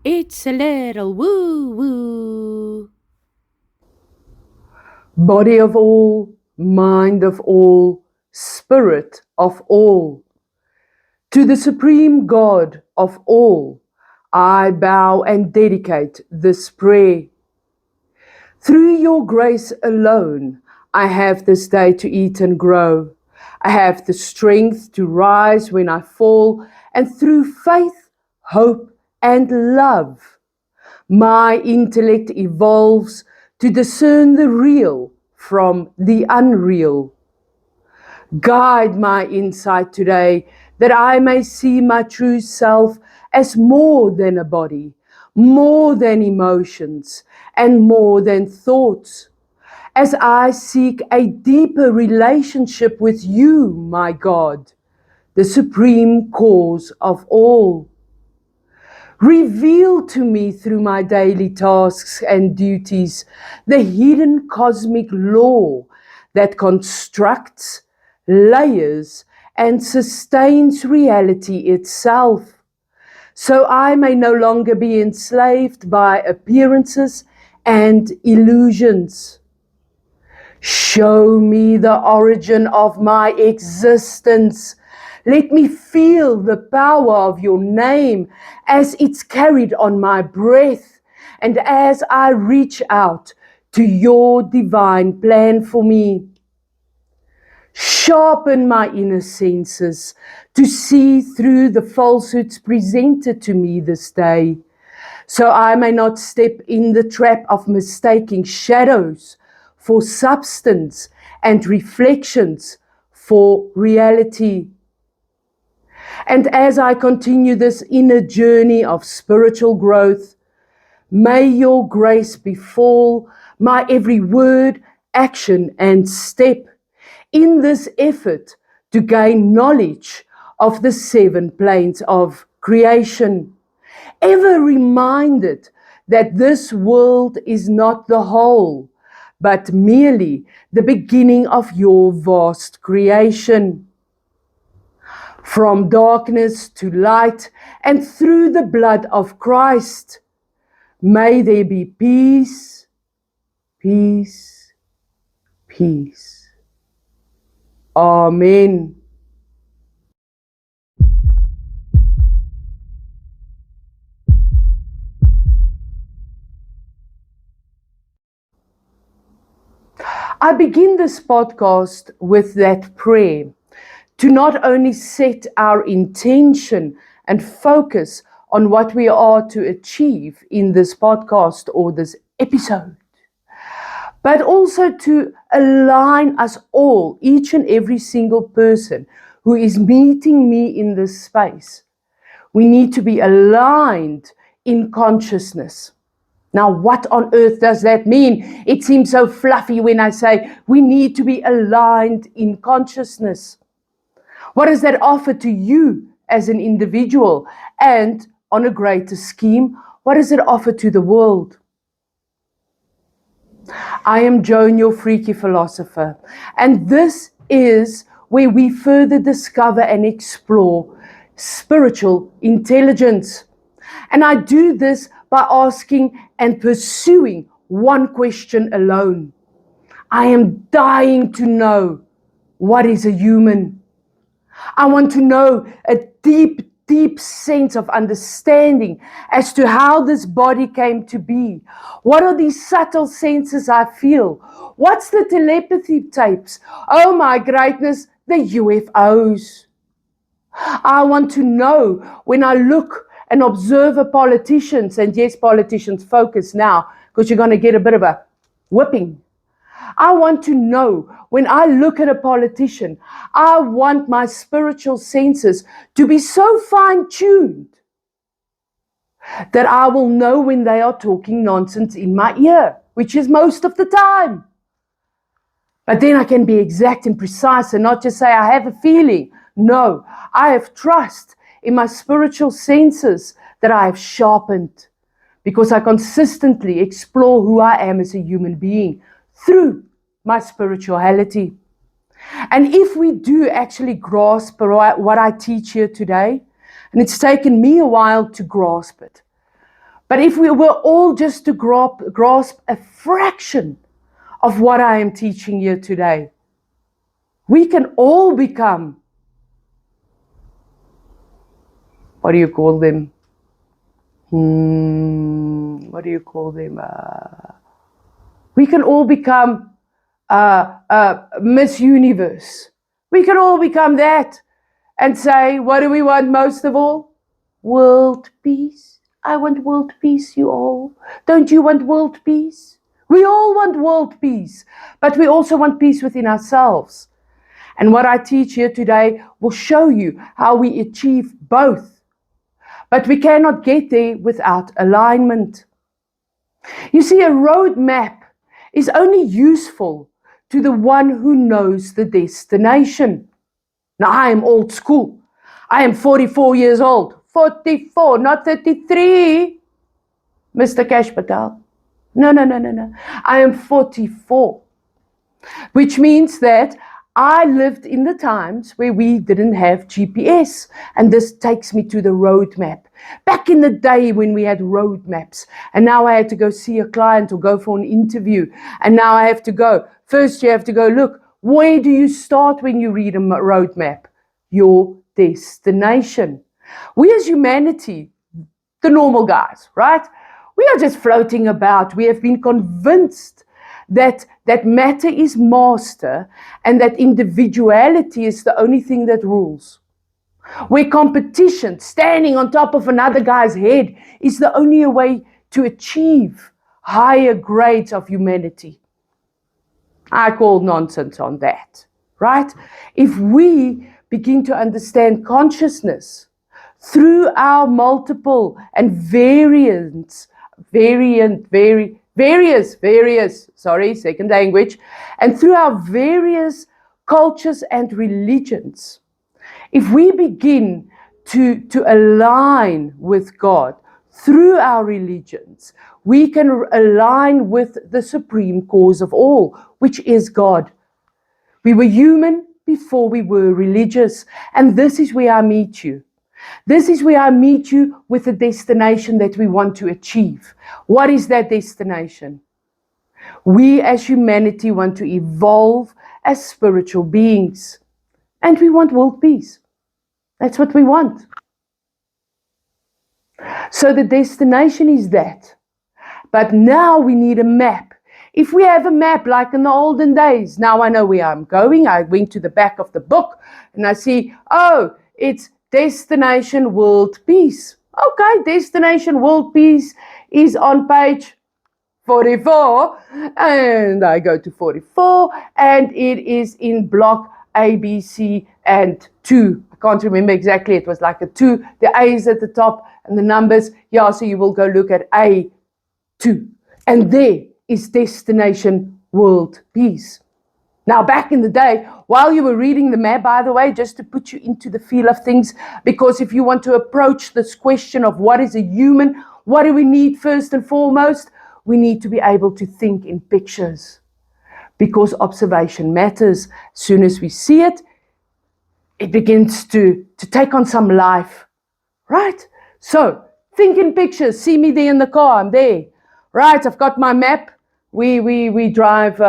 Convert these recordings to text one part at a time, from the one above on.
It's a little woo-woo. Body of all, mind of all, spirit of all. To the supreme God of all, I bow and dedicate this prayer. Through your grace alone, I have this day to eat and grow. I have the strength to rise when I fall, and through faith, hope, and love, my intellect evolves to discern the real from the unreal. Guide my insight today that I may see my true self as more than a body, more than emotions, and more than thoughts. As I seek a deeper relationship with you, my God, the supreme cause of all. Reveal to me through my daily tasks and duties the hidden cosmic law that constructs, layers, and sustains reality itself, so I may no longer be enslaved by appearances and illusions. Show me the origin of my existence. Let me feel the power of your name as it's carried on my breath and as I reach out to your divine plan for me. Sharpen my inner senses to see through the falsehoods presented to me this day, so I may not step in the trap of mistaking shadows for substance and reflections for reality. And as I continue this inner journey of spiritual growth, may your grace befall my every word, action, and step in this effort to gain knowledge of the 7 planes of creation, ever reminded that this world is not the whole, but merely the beginning of your vast creation. From darkness to light and through the blood of Christ, may there be peace, peace, peace. Amen. I begin this podcast with that prayer to not only set our intention and focus on what we are to achieve in this podcast or this episode, but also to align us all, each and every single person who is meeting me in this space. We need to be aligned in consciousness. Now, what on earth does that mean? It seems so fluffy when I say we need to be aligned in consciousness. What does that offer to you as an individual? And on a greater scheme, what does it offer to the world? I am Joan, your freaky philosopher, and this is where we further discover and explore spiritual intelligence. And I do this by asking and pursuing one question alone. I am dying to know, what is a human? I want to know a deep, deep sense of understanding as to how this body came to be. What are these subtle senses I feel? What's the telepathy tapes? Oh my greatness, the UFOs. I want to know when I look and observe a politician, and yes, politicians focus now because you're going to get a bit of a whipping. I want to know when I look at a politician, I want my spiritual senses to be so fine-tuned that I will know when they are talking nonsense in my ear, which is most of the time. But then I can be exact and precise and not just say I have a feeling. No, I have trust in my spiritual senses that I have sharpened because I consistently explore who I am as a human being through my spirituality. And if we do actually grasp what I teach here today, and it's taken me a while to grasp it, But if we were all just to grasp a fraction of what I am teaching here today, we can all become, what do you call them? We can all become Miss Universe. We can all become that and say, what do we want most of all? World peace. I want world peace, you all. Don't you want world peace? We all want world peace, but we also want peace within ourselves. And what I teach here today will show you how we achieve both. But we cannot get there without alignment. You see, a roadmap is only useful to the one who knows the destination. Now, I am old school. I am 44 years old. 44, not 33. Mr. Cash Patel. No. I am 44. Which means that I lived in the times where we didn't have GPS. And this takes me to the roadmap. Back in the day when we had roadmaps. And now I had to go see a client or go for an interview. And now I have to go. First you have to go, look, where do you start when you read a roadmap? Your destination. We as humanity, the normal guys, right? We are just floating about. We have been convinced that matter is master and that individuality is the only thing that rules. Where competition, standing on top of another guy's head, is the only way to achieve higher grades of humanity. I call nonsense on that, right? If we begin to understand consciousness through our multiple and various, second language, and through our various cultures and religions, if we begin to align with God through our religions, we can align with the supreme cause of all, which is God. We were human before we were religious, and this is where I meet you. This is where I meet you with the destination that we want to achieve. What is that destination? We as humanity want to evolve as spiritual beings, and we want world peace. That's what we want. So the destination is that. But now we need a map. If we have a map like in the olden days, now I know where I'm going. I went to the back of the book and I see, oh, it's Destination World Peace. Okay, Destination World Peace is on page 44. And I go to 44 and it is in block A, B, C and 2. I can't remember exactly. It was like a 2. The A is at the top and the numbers. Yeah, so you will go look at A2. And there is Destination World Peace. Now, back in the day, while you were reading the map, by the way, just to put you into the feel of things, because if you want to approach this question of what is a human, what do we need first and foremost? We need to be able to think in pictures, because observation matters. As soon as we see it, it begins to take on some life, right? So, think in pictures. See me there in the car. I'm there, right? I've got my map. We drive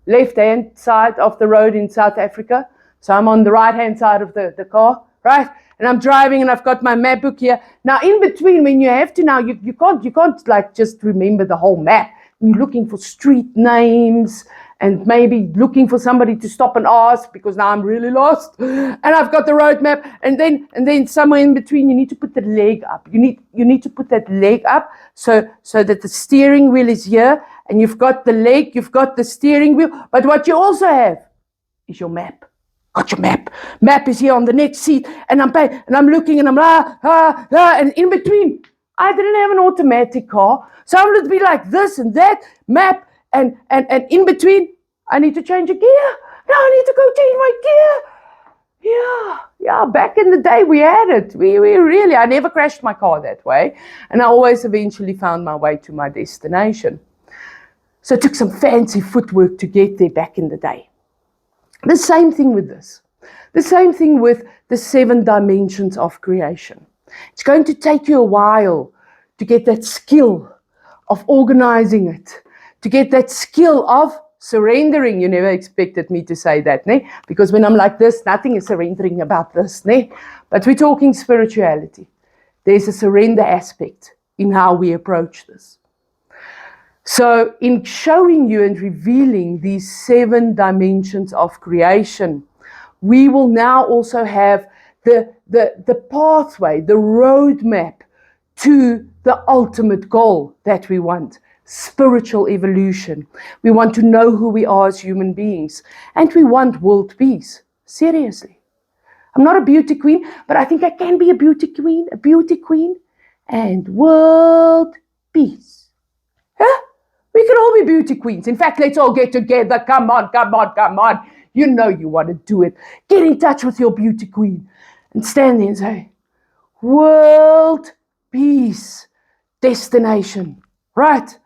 left-hand side of the road in South Africa. So I'm on the right-hand side of the car, right? And I'm driving and I've got my map book here. Now, in between, when you have to now, you can't like just remember the whole map. You're looking for street names and maybe looking for somebody to stop and ask because now I'm really lost. And I've got the road map. And then somewhere in between, you need to put the leg up. You need to put that leg up so that the steering wheel is here. And you've got the leg, you've got the steering wheel. But what you also have is your map. Got your map. Map is here on the next seat. And I'm looking and I'm and in between, I didn't have an automatic car. So I'm going to be like this and that, map, and in between, I need to change a gear. Now I need to go change my gear. Yeah, back in the day we had it. We really, I never crashed my car that way. And I always eventually found my way to my destination. So it took some fancy footwork to get there back in the day. The same thing with this. The same thing with the 7 dimensions of creation. It's going to take you a while to get that skill of organizing it, to get that skill of surrendering. You never expected me to say that, ne? Because when I'm like this, nothing is surrendering about this, ne? But we're talking spirituality. There's a surrender aspect in how we approach this. So in showing you and revealing these 7 dimensions of creation, we will now also have the pathway, the roadmap to the ultimate goal that we want, spiritual evolution. We want to know who we are as human beings, and we want world peace. Seriously. I'm not a beauty queen, but I think I can be a beauty queen, and world peace. Huh? We can all be beauty queens. In fact, let's all get together. Come on, come on, come on. You know you want to do it. Get in touch with your beauty queen and stand there and say, world peace destination. Right?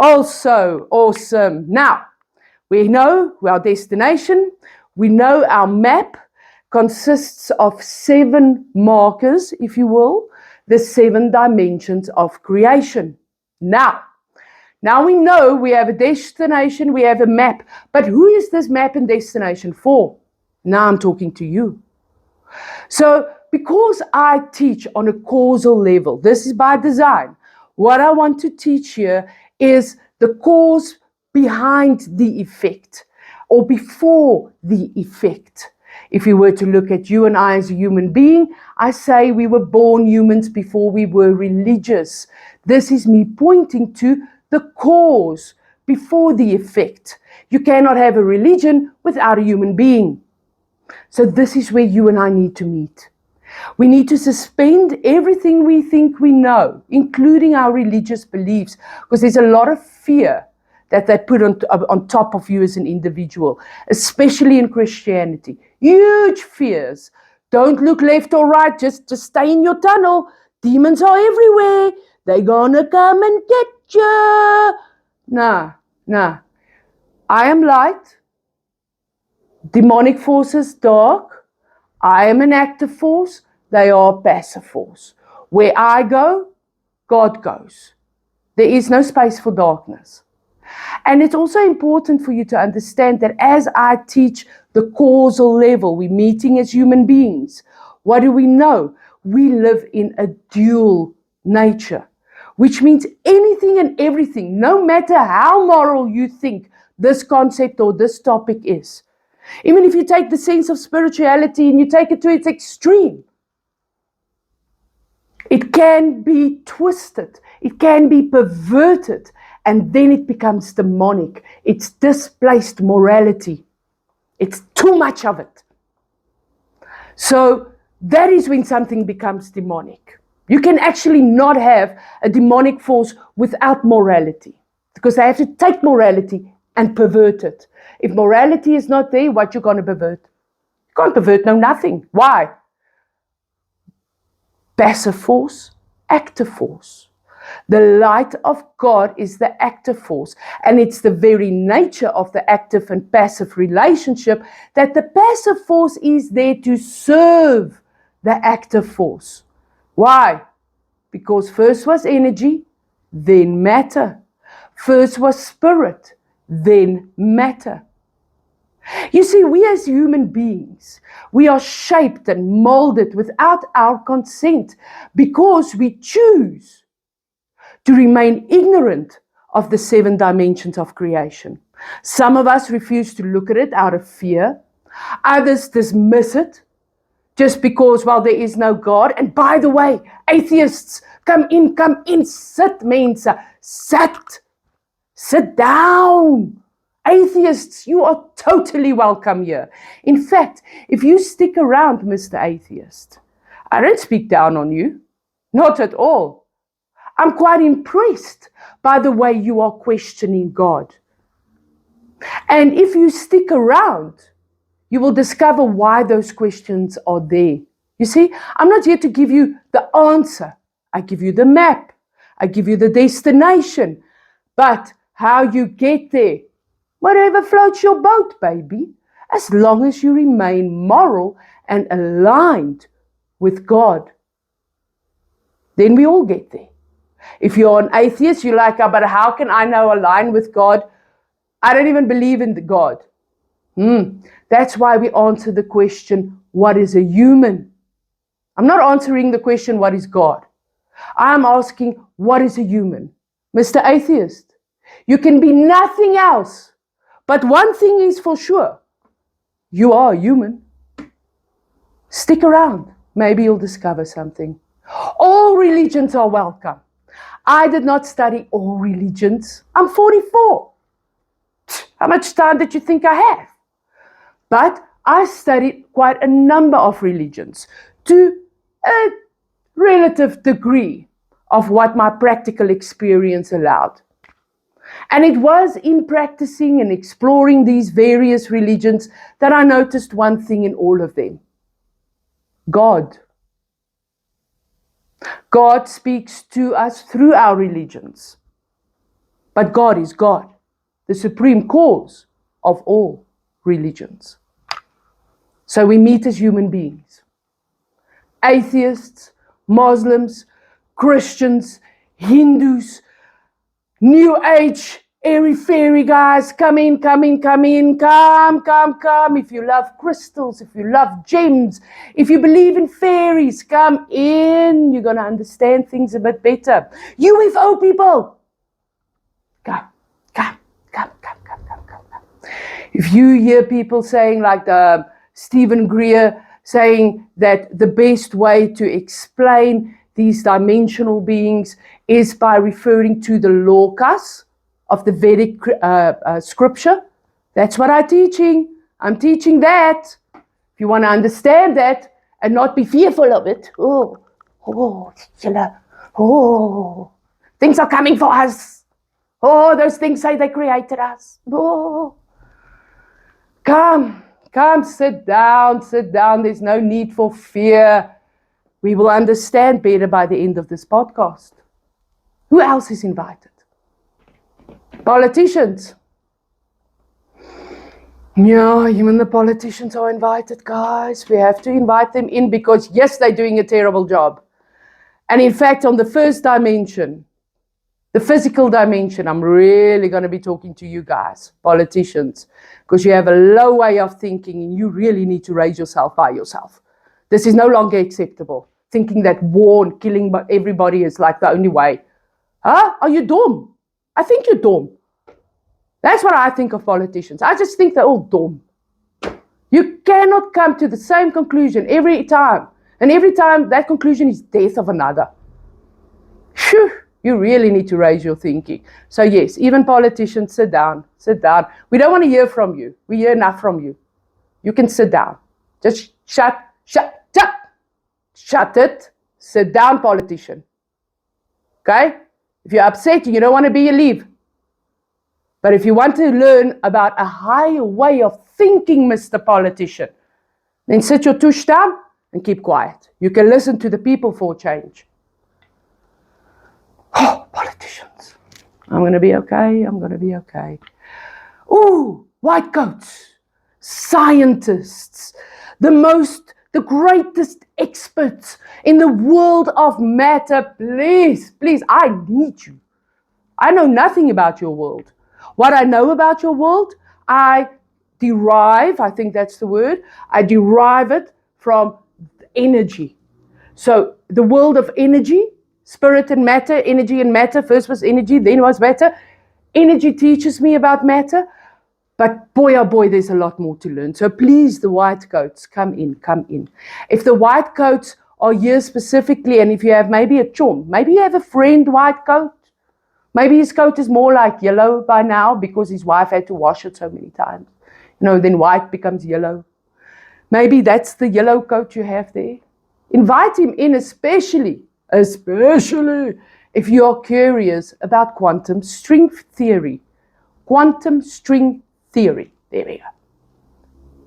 Also awesome. Now, we know our destination. We know our map consists of 7 markers, if you will, the 7 dimensions of creation. Now we know we have a destination, we have a map. But who is this map and destination for? Now I'm talking to you. So because I teach on a causal level, this is by design, what I want to teach here is the cause behind the effect, or before the effect. If you were to look at you and I as a human being, I say we were born humans before we were religious. This is me pointing to the cause before the effect. You cannot have a religion without a human being. So this is where you and I need to meet. We need to suspend everything we think we know, including our religious beliefs, because there's a lot of fear that they put on top of you as an individual, especially in Christianity. Huge fears. Don't look left or right, just stay in your tunnel. Demons are everywhere. They're gonna come and get you. Nah. I am light. Demonic forces dark. I am an active force. They are a passive force. Where I go, God goes. There is no space for darkness. And it's also important for you to understand that as I teach the causal level, we're meeting as human beings. What do we know? We live in a dual nature, which means anything and everything, no matter how moral you think this concept or this topic is. Even if you take the sense of spirituality and you take it to its extreme, it can be twisted, it can be perverted, and then it becomes demonic. It's displaced morality. It's too much of it. So that is when something becomes demonic. You can actually not have a demonic force without morality, because they have to take morality and pervert it. If morality is not there, what you're going to pervert? You can't pervert nothing. Why? Passive force, active force. The light of God is the active force, and it's the very nature of the active and passive relationship that the passive force is there to serve the active force. Why? Because first was energy, then matter. First was spirit, then matter. You see, we as human beings, we are shaped and molded without our consent because we choose to remain ignorant of the 7 dimensions of creation. Some of us refuse to look at it out of fear. Others dismiss it just because, well, there is no God. And by the way, atheists, come in, sit, mense, sit down. Atheists, you are totally welcome here. In fact, if you stick around, Mr. Atheist, I don't speak down on you, not at all. I'm quite impressed by the way you are questioning God. And if you stick around, you will discover why those questions are there. You see, I'm not here to give you the answer. I give you the map. I give you the destination. But how you get there, whatever floats your boat, baby, as long as you remain moral and aligned with God, then we all get there. If you're an atheist, you're like, but how can I now align with God? I don't even believe in the God. That's why we answer the question, what is a human? I'm not answering the question, what is God? I'm asking, what is a human? Mr. Atheist, you can be nothing else. But one thing is for sure, you are human. Stick around. Maybe you'll discover something. All religions are welcome. I did not study all religions. I'm 44. How much time did you think I have? But I studied quite a number of religions to a relative degree of what my practical experience allowed. And it was in practicing and exploring these various religions that I noticed one thing in all of them. God. God speaks to us through our religions. But God is God, the supreme cause of all religions. So we meet as human beings. Atheists, Muslims, Christians, Hindus, New Age, airy-fairy guys, come in. If you love crystals, if you love gems, if you believe in fairies, come in. You're going to understand things a bit better. UFO people, come. If you hear people saying like Stephen Greer saying that the best way to explain these dimensional beings is by referring to the lokas of the VEDIC scripture. That's what I'm teaching. I'm teaching that. If you want to understand that and not be fearful of it, things are coming for us. Those things say they created us. Come, sit down. There's no need for fear. We will understand better by the end of this podcast. Who else is invited? Politicians. Yeah, even the politicians are invited, guys. We have to invite them in because, yes, they're doing a terrible job. And in fact, on the first dimension, the physical dimension, I'm really going to be talking to you guys, politicians, because you have a low way of thinking and you really need to raise yourself by yourself. This is no longer acceptable. Thinking that war and killing everybody is like the only way. Huh? Are you dumb? I think you're dumb. That's what I think of politicians. I just think they're all dumb. You cannot come to the same conclusion every time. And every time that conclusion is death of another. Phew. You really need to raise your thinking. So yes, even politicians, sit down. We don't want to hear from you. We hear enough from you. You can sit down. Just shut it. Sit down, politician. Okay? If you're upset, you don't want to be, you leave. But if you want to learn about a higher way of thinking, Mr. Politician, then sit your tush down and keep quiet. You can listen to the people for change. Oh, politicians. I'm going to be okay. Ooh, white coats, scientists, the greatest experts in the world of matter. Please, I need you. I know nothing about your world. What I know about your world, I derive it from energy. So the world of energy, spirit and matter, energy and matter. First was energy, then was matter. Energy teaches me about matter. But boy, oh boy, there's a lot more to learn. So please, the white coats, come in. If the white coats are here specifically, and if you have maybe a chum, maybe you have a friend white coat. Maybe his coat is more like yellow by now because his wife had to wash it so many times. Then white becomes yellow. Maybe that's the yellow coat you have there. Invite him in, especially if you are curious about quantum string theory. Quantum string theory. There we go.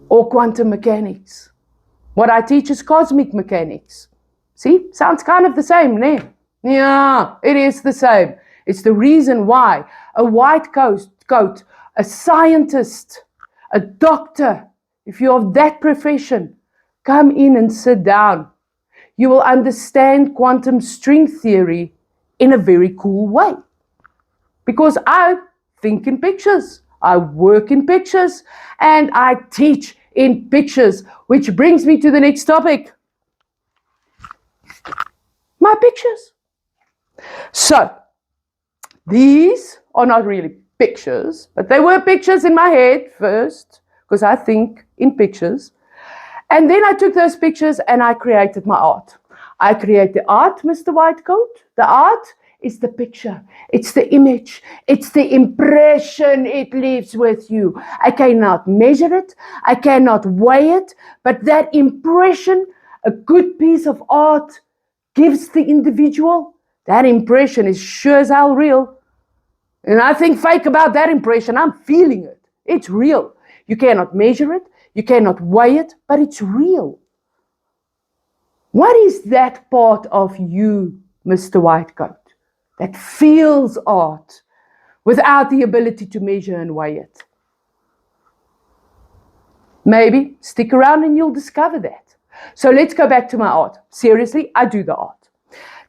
Or quantum mechanics. What I teach is cosmic mechanics. See? Sounds kind of the same, ne? Yeah, it is the same. It's the reason why a white coat, a scientist, a doctor, if you're of that profession, come in and sit down. You will understand quantum string theory in a very cool way. Because I think in pictures, I work in pictures, and I teach in pictures, which brings me to the next topic. My pictures. So, these are not really pictures, but they were pictures in my head first, because I think in pictures. And then I took those pictures and I created my art. I create the art, Mr. Whitecoat. The art is the picture. It's the image. It's the impression it leaves with you. I cannot measure it. I cannot weigh it. But that impression, a good piece of art, gives the individual. That impression is sure as hell real. And I think fake about that impression. I'm feeling it. It's real. You cannot measure it. You cannot weigh it, but it's real. What is that part of you, Mr. Whitecoat, that feels art without the ability to measure and weigh it? Maybe stick around and you'll discover that. So let's go back to my art. Seriously, I do the art.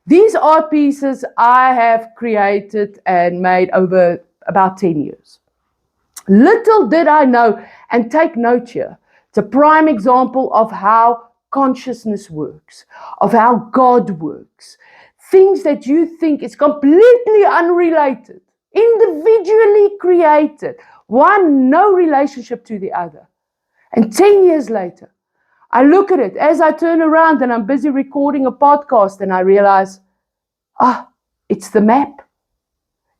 These art pieces I have created and made over about 10 years. Little did I know, and take note here, it's a prime example of how consciousness works, of how God works. Things that you think is completely unrelated, individually created, one no relationship to the other. And 10 years later, I look at it as I turn around and I'm busy recording a podcast and I realize, it's the map.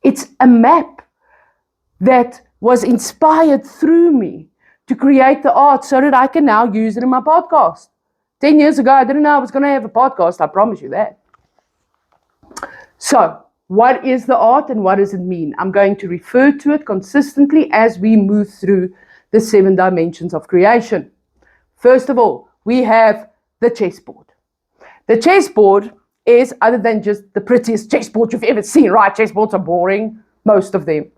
It's a map that was inspired through me to create the art so that I can now use it in my podcast. 10 years ago, I didn't know I was going to have a podcast. I promise you that. So, what is the art and what does it mean? I'm going to refer to it consistently as we move through the 7 dimensions of creation. First of all, we have the chessboard. The chessboard is, other than just the prettiest chessboard you've ever seen, right? Chessboards are boring, most of them,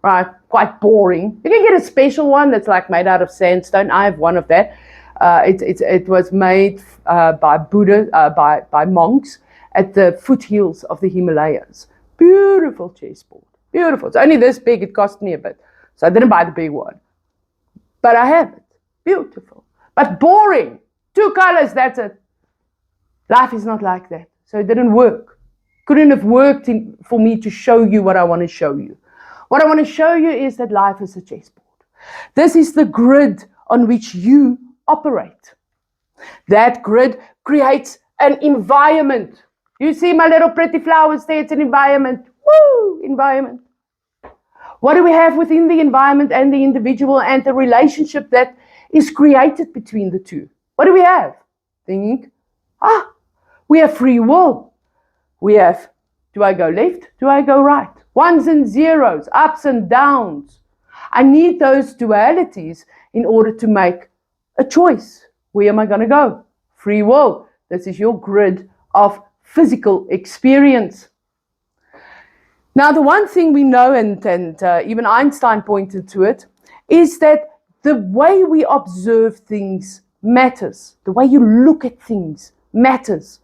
right? Quite boring. You can get a special one that's like made out of sandstone. I have one of that. It was made by Buddha, by monks at the foothills of the Himalayas. Beautiful chessboard. Beautiful. It's only this big. It cost me a bit. So I didn't buy the big one. But I have it. Beautiful. But boring. 2 colors, that's it. Life is not like that. So it didn't work. Couldn't have worked for me to show you what I want to show you. What I want to show you is that life is a chessboard. This is the grid on which you operate. That grid creates an environment. You see my little pretty flowers there? It's an environment. Woo! Environment. What do we have within the environment and the individual and the relationship that is created between the two? What do we have? Think. We have free will. We have, do I go left? Do I go right? Ones and zeros, ups and downs. I need those dualities in order to make a choice. Where am I going to go? Free will. This is your grid of physical experience. Now, the one thing we know, and even Einstein pointed to it, is that the way we observe things matters. The way you look at things matters.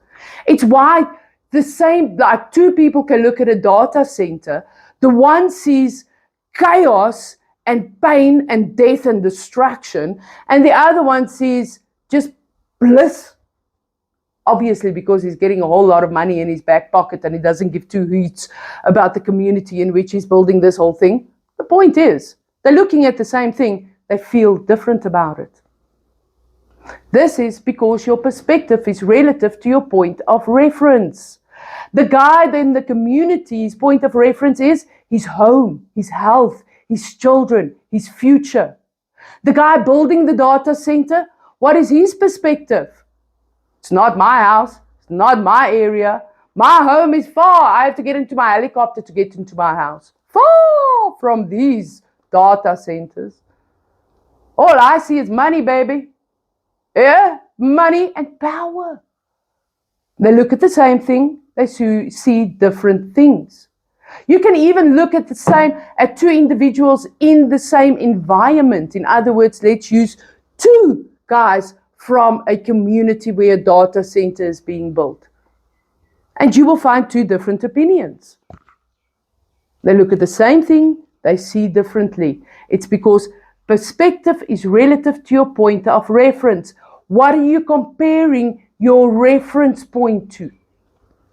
It's why the same, like 2 people can look at a data center. The one sees chaos and pain and death and destruction, and the other one sees just bliss. Obviously, because he's getting a whole lot of money in his back pocket and he doesn't give 2 hoots about the community in which he's building this whole thing. The point is, they're looking at the same thing. They feel different about it. This is because your perspective is relative to your point of reference. The guy in the community's point of reference is his home, his health, his children, his future. The guy building the data center, what is his perspective? It's not my house. It's not my area. My home is far. I have to get into my helicopter to get into my house. Far from these data centers. All I see is money, baby. Yeah, money and power. They look at the same thing. They see different things. You can even look at 2 individuals in the same environment. In other words, let's use 2 guys from a community where a data center is being built. And you will find two different opinions. They look at the same thing, they see differently. It's because perspective is relative to your point of reference. What are you comparing your reference point to?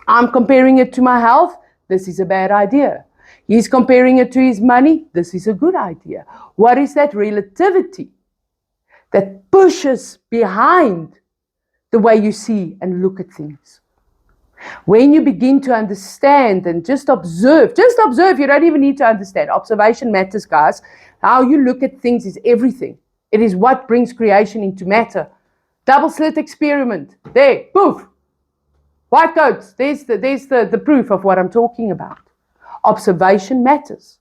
I'm comparing it to my health. This is a bad idea. He's comparing it to his money. This is a good idea. What is that relativity that pushes behind the way you see and look at things? When you begin to understand and just observe, you don't even need to understand. Observation matters, guys. How you look at things is everything. It is what brings creation into matter. Double slit experiment. There, poof. White coats. There's the proof of what I'm talking about. Observation matters.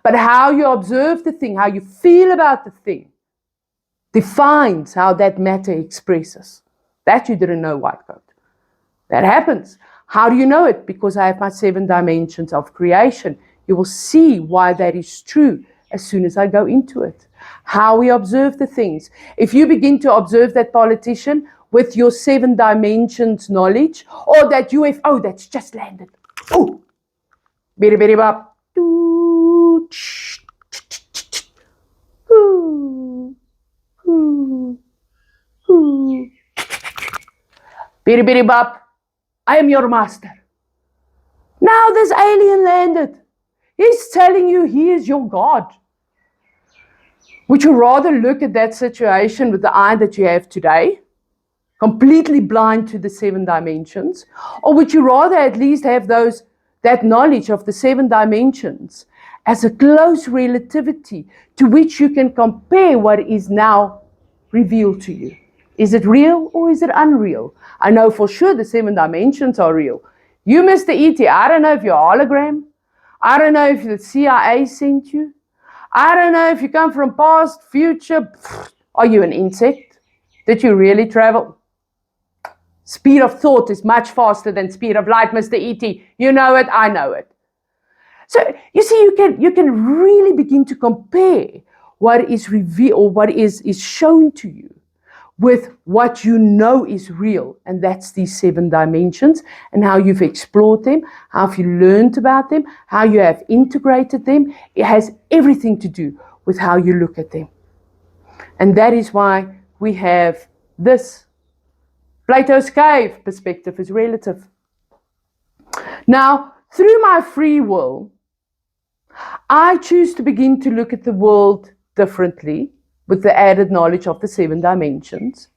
But how you observe the thing, how you feel about the thing, defines how that matter expresses. That you didn't know, white coat. That happens. How do you know it? Because I have my 7 dimensions of creation. You will see why that is true as soon as I go into it. How we observe the things. If you begin to observe that politician with your 7 dimensions knowledge, or that UFO that's just landed. Oh, bidi bidi bop. Bidi bidi bop. I am your master. Now this alien landed. He's telling you he is your God. Would you rather look at that situation with the eye that you have today, completely blind to the 7 dimensions, or would you rather at least have that knowledge of the 7 dimensions as a close relativity to which you can compare what is now revealed to you? Is it real or is it unreal? I know for sure the 7 dimensions are real. You, Mr. E.T., I don't know if you're a hologram. I don't know if the CIA sent you. I don't know if you come from past, future. Are you an insect? Did you really travel? Speed of thought is much faster than speed of light, Mr. E.T. You know it, I know it. So, you see, you can really begin to compare what is revealed or what is shown to you with what you know is real, and that's these 7 dimensions, and how you've explored them, how have you learned about them, how you have integrated them. It has everything to do with how you look at them. And that is why we have this. Plato's cave, perspective is relative. Now, through my free will, I choose to begin to look at the world differently, with the added knowledge of the 7 dimensions.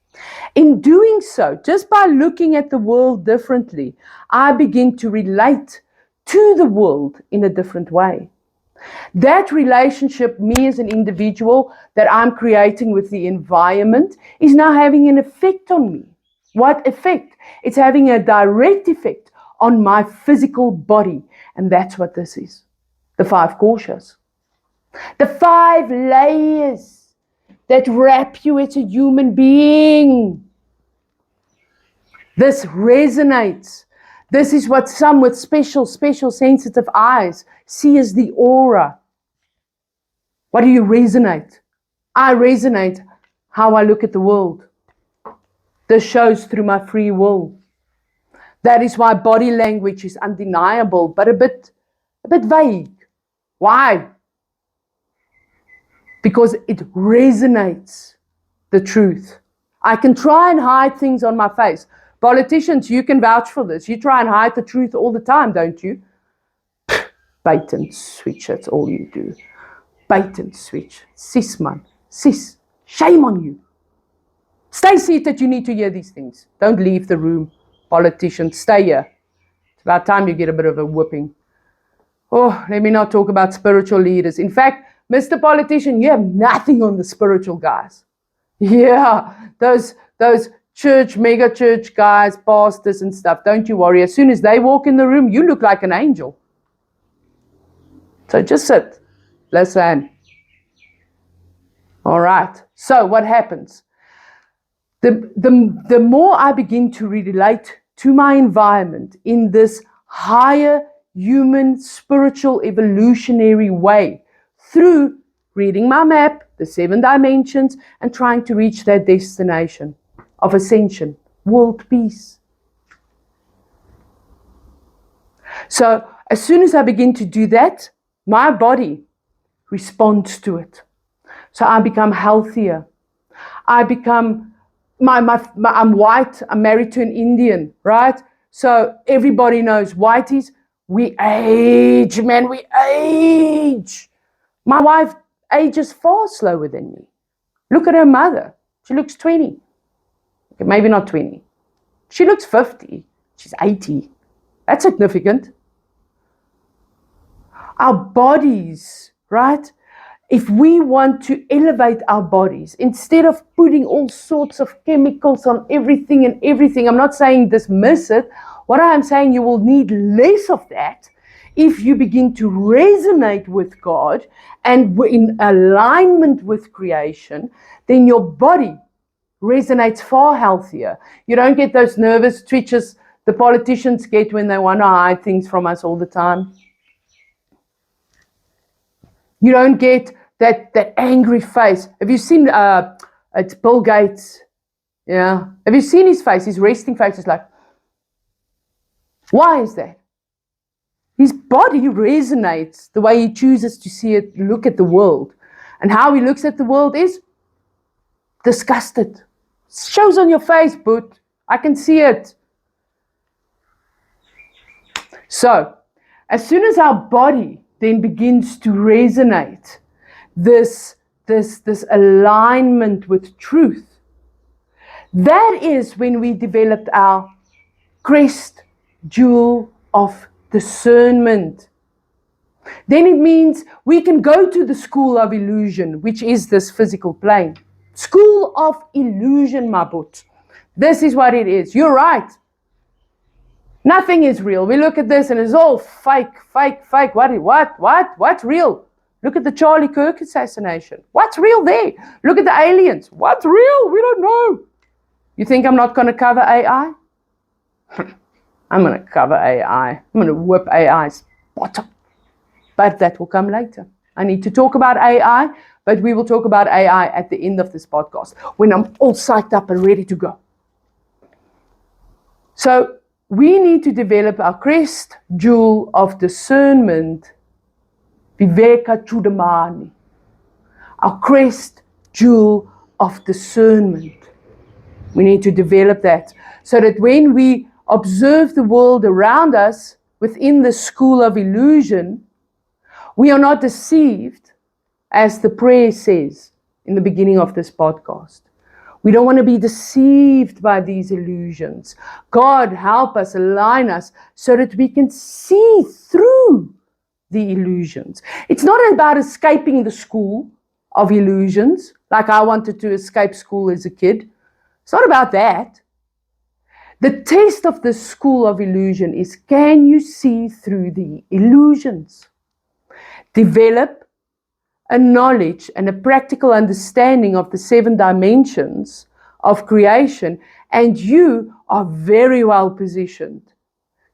In doing so, just by looking at the world differently, I begin to relate to the world in a different way. That relationship, me as an individual, that I'm creating with the environment, is now having an effect on me. What effect? It's having a direct effect on my physical body. And that's what this is. The 5 koshas. The 5 layers that wrap you as a human being. This resonates. This is what some with special sensitive eyes see as the aura. What do you resonate? I resonate how I look at the world. This shows through my free will. That is why body language is undeniable, but a bit vague. Why? Because it resonates the truth. I can try and hide things on my face. Politicians, you can vouch for this. You try and hide the truth all the time, don't you? Bait and switch, that's all you do. Bait and switch. Sis, man. Sis, shame on you. Stay seated, you need to hear these things. Don't leave the room. Politicians, stay here. It's about time you get a bit of a whipping. Oh, let me not talk about spiritual leaders. In fact, Mr. Politician, you have nothing on the spiritual guys. Yeah, those church, mega church guys, pastors and stuff, don't you worry. As soon as they walk in the room, you look like an angel. So just sit, listen. All right, so what happens? The more I begin to relate to my environment in this higher human, spiritual, evolutionary way, through reading my map, the 7 dimensions, and trying to reach that destination of ascension, world peace. So as soon as I begin to do that, my body responds to it. So I become healthier. I become, I'm white, I'm married to an Indian, right? So everybody knows whiteys, we age, man, we age. My wife ages far slower than me. Look at her mother. She looks 20. Okay, maybe not 20. She looks 50. She's 80. That's significant. Our bodies, right? If we want to elevate our bodies, instead of putting all sorts of chemicals on everything and everything, I'm not saying dismiss it. What I am saying, you will need less of that if you begin to resonate with God and in alignment with creation, then your body resonates far healthier. You don't get those nervous twitches the politicians get when they want to hide things from us all the time. You don't get that angry face. Have you seen it's Bill Gates? Yeah. Have you seen his face? His resting face is like, why is that? His body resonates the way he chooses to see it, look at the world. And how he looks at the world is disgusted. It shows on your face, but I can see it. So, as soon as our body then begins to resonate this alignment with truth, that is when we developed our crest jewel of discernment. Then it means we can go to the school of illusion, which is this physical plane. School of illusion, Mabut. This is what it is. You're right. Nothing is real. We look at this and it's all fake, fake, fake. What's real? Look at the Charlie Kirk assassination. What's real there? Look at the aliens. What's real? We don't know. You think I'm not going to cover AI? I'm going to cover AI. I'm going to whip AI's bottom. But that will come later. I need to talk about AI, but we will talk about AI at the end of this podcast when I'm all psyched up and ready to go. So we need to develop our crest jewel of discernment, Viveka Chudamani, our crest jewel of discernment. We need to develop that so that when we observe the world around us within the school of illusion, we are not deceived, as the prayer says in the beginning of this podcast. We don't want to be deceived by these illusions. God, help us, align us so that we can see through the illusions. It's not about escaping the school of illusions, like I wanted to escape school as a kid. It's not about that. The test of the school of illusion is, can you see through the illusions? Develop a knowledge and a practical understanding of the 7 dimensions of creation, and you are very well positioned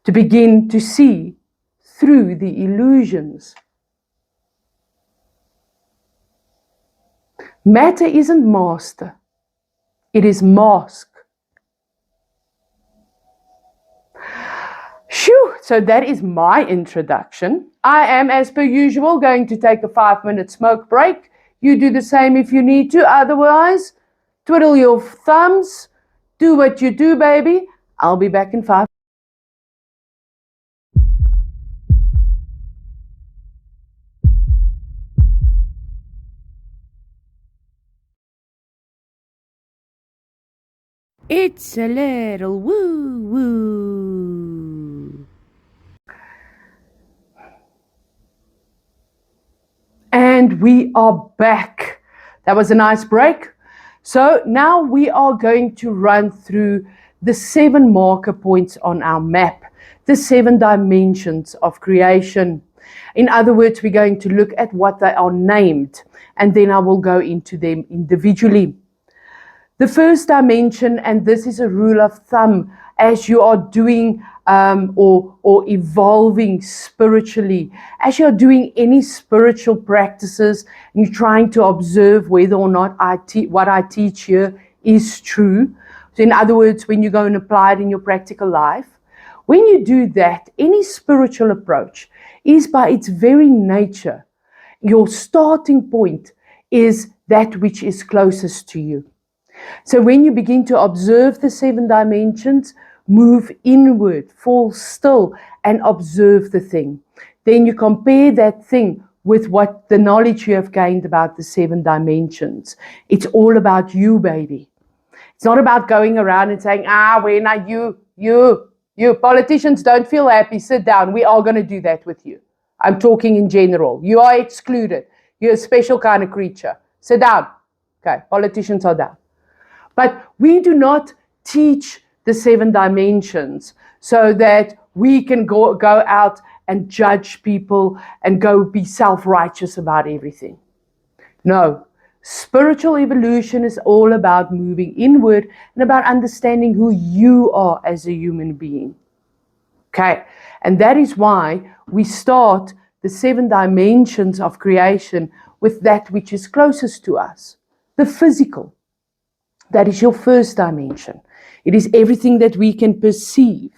to begin to see through the illusions. Matter isn't master, it is mask. Phew, so that is my introduction. I am, as per usual, going to take a 5-minute smoke break. You do the same if you need to. Otherwise, twiddle your thumbs. Do what you do, baby. I'll be back in 5. It's a little woo-woo. And we are back. That was a nice break. So now we are going to run through the 7 marker points on our map, the 7 dimensions of creation. In other words, we're going to look at what they are named, and then I will go into them individually. The first dimension, and this is a rule of thumb, as you are doing or evolving spiritually, as you're doing any spiritual practices, and you're trying to observe whether or not what I teach here is true. So in other words, when you go and apply it in your practical life, When you do that, any spiritual approach is by its very nature, your starting point is that which is closest to you. So when you begin to observe the 7 dimensions, move inward, fall still, and observe the thing. Then you compare that thing with what the knowledge you have gained about the 7 dimensions. It's all about you, baby. It's not about going around and saying, when are you politicians don't feel happy, sit down. We are going to do that with you. I'm talking in general. You are excluded. You're a special kind of creature. Sit down. Okay, politicians are down. But we do not teach the 7 dimensions so that we can go out and judge people and go be self-righteous about everything. No. Spiritual evolution is all about moving inward and about understanding who you are as a human being. Okay, and that is why we start the 7 dimensions of creation with that which is closest to us, the physical. That is your first dimension. It is everything that we can perceive.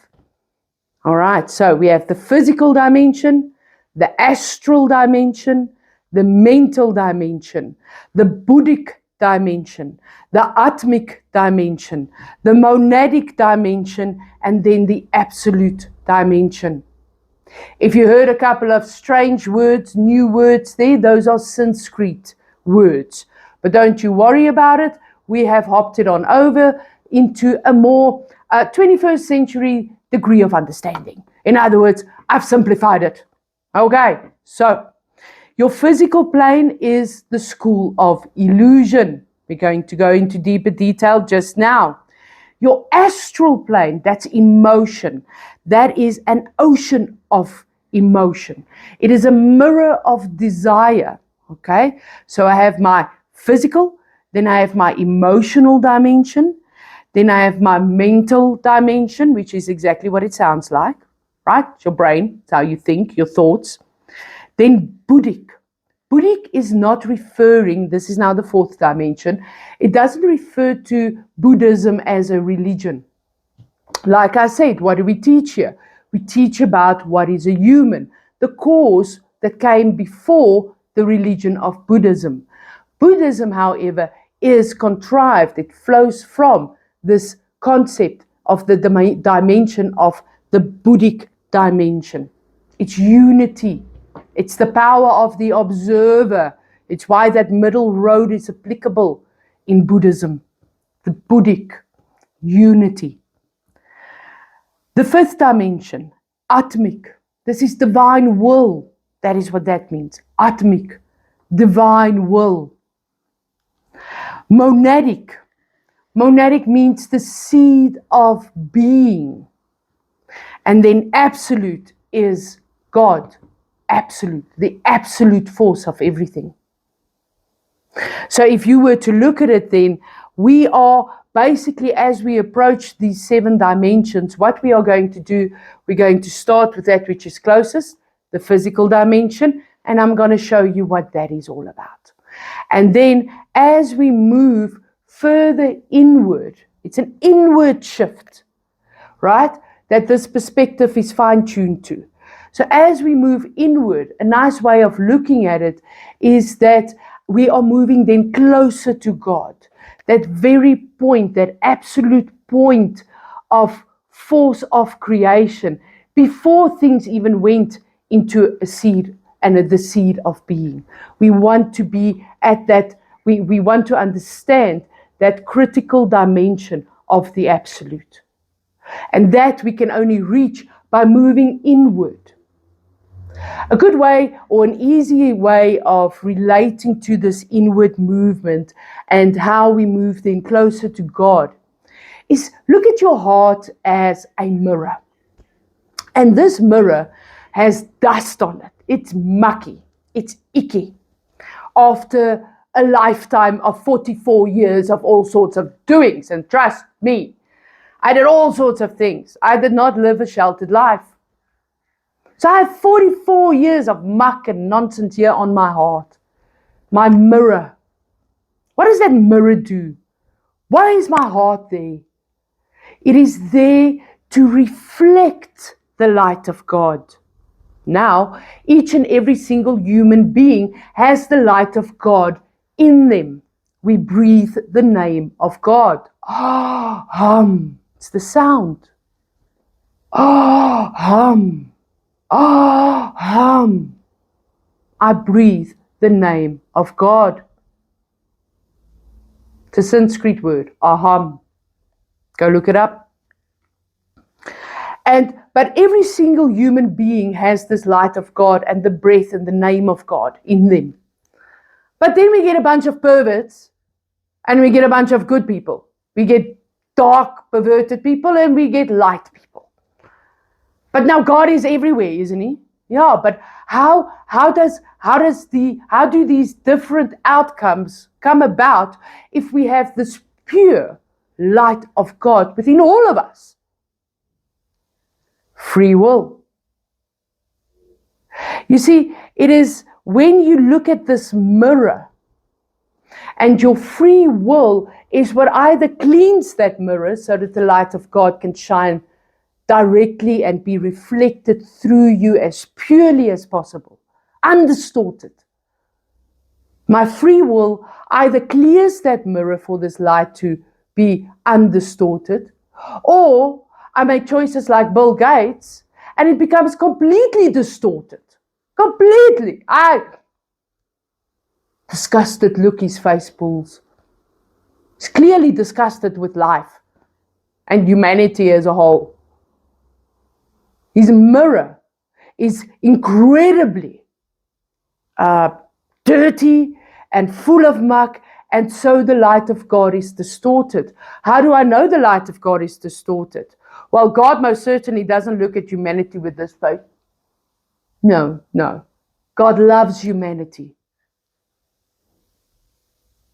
All right, so we have the physical dimension, the astral dimension, the mental dimension, the boogic dimension, the atmic dimension, the monadic dimension, and then the absolute dimension. If you heard a couple of strange words, new words there, those are Sanskrit words. But don't you worry about it. We have hopped it on over into a more 21st century degree of understanding. In other words, I've simplified it. Okay, so your physical plane is the school of illusion. We're going to go into deeper detail just now. Your astral plane, that's emotion. That is an ocean of emotion. It is a mirror of desire. Okay, so I have my physical, then I have my emotional dimension, then I have my mental dimension, which is exactly what it sounds like, right? It's your brain, it's how you think, your thoughts. Then boogic. Boogic is not referring, this is now the 4th dimension, it doesn't refer to Buddhism as a religion. Like I said, what do we teach here? We teach about what is a human, the cause that came before the religion of Buddhism. Buddhism, however, is contrived. It flows from this concept of the dimension of the boogic dimension. It's unity. It's the power of the observer. It's why that middle road is applicable in Buddhism. The boogic unity. The 5th dimension, atmic. This is divine will. That is what that means. Atmic, divine will. Monadic. Monadic means the seed of being. And then absolute is God. Absolute, the absolute force of everything. So if you were to look at it then, we are basically, as we approach these 7 dimensions, what we are going to do, we're going to start with that which is closest, the physical dimension, and I'm going to show you what that is all about. And then as we move further inward, it's an inward shift, right? That this perspective is fine-tuned to. So as we move inward, a nice way of looking at it is that we are moving then closer to God. That very point, that absolute point of force of creation, before things even went into a seed and the seed of being. We want to be at that, we want to understand that critical dimension of the absolute. And that we can only reach by moving inward. A good way or an easy way of relating to this inward movement and how we move then closer to God is look at your heart as a mirror. And this mirror has dust on it. It's mucky. It's icky. After a lifetime of 44 years of all sorts of doings, and trust me, I did all sorts of things. I did not live a sheltered life. So I have 44 years of muck and nonsense here on my heart. My mirror. What does that mirror do? Why is my heart there? It is there to reflect the light of God. Now, each and every single human being has the light of God in them. We breathe the name of God. Ah, hum. It's the sound. Ah, hum. Ah, hum. I breathe the name of God. It's a Sanskrit word, aham. Go look it up. But every single human being has this light of God and the breath and the name of God in them. But then we get a bunch of perverts and we get a bunch of good people. We get dark, perverted people and we get light people. But now God is everywhere, isn't He? Yeah, but how do these different outcomes come about if we have this pure light of God within all of us? Free will. You see, it is when you look at this mirror and your free will is what either cleans that mirror so that the light of God can shine directly and be reflected through you as purely as possible, undistorted. My free will either clears that mirror for this light to be undistorted, or I make choices like Bill Gates and it becomes completely distorted. Completely. Disgusted look his face pulls. He's clearly disgusted with life and humanity as a whole. His mirror is incredibly dirty and full of muck, and so the light of God is distorted. How do I know the light of God is distorted? Well, God most certainly doesn't look at humanity with this face. No. God loves humanity.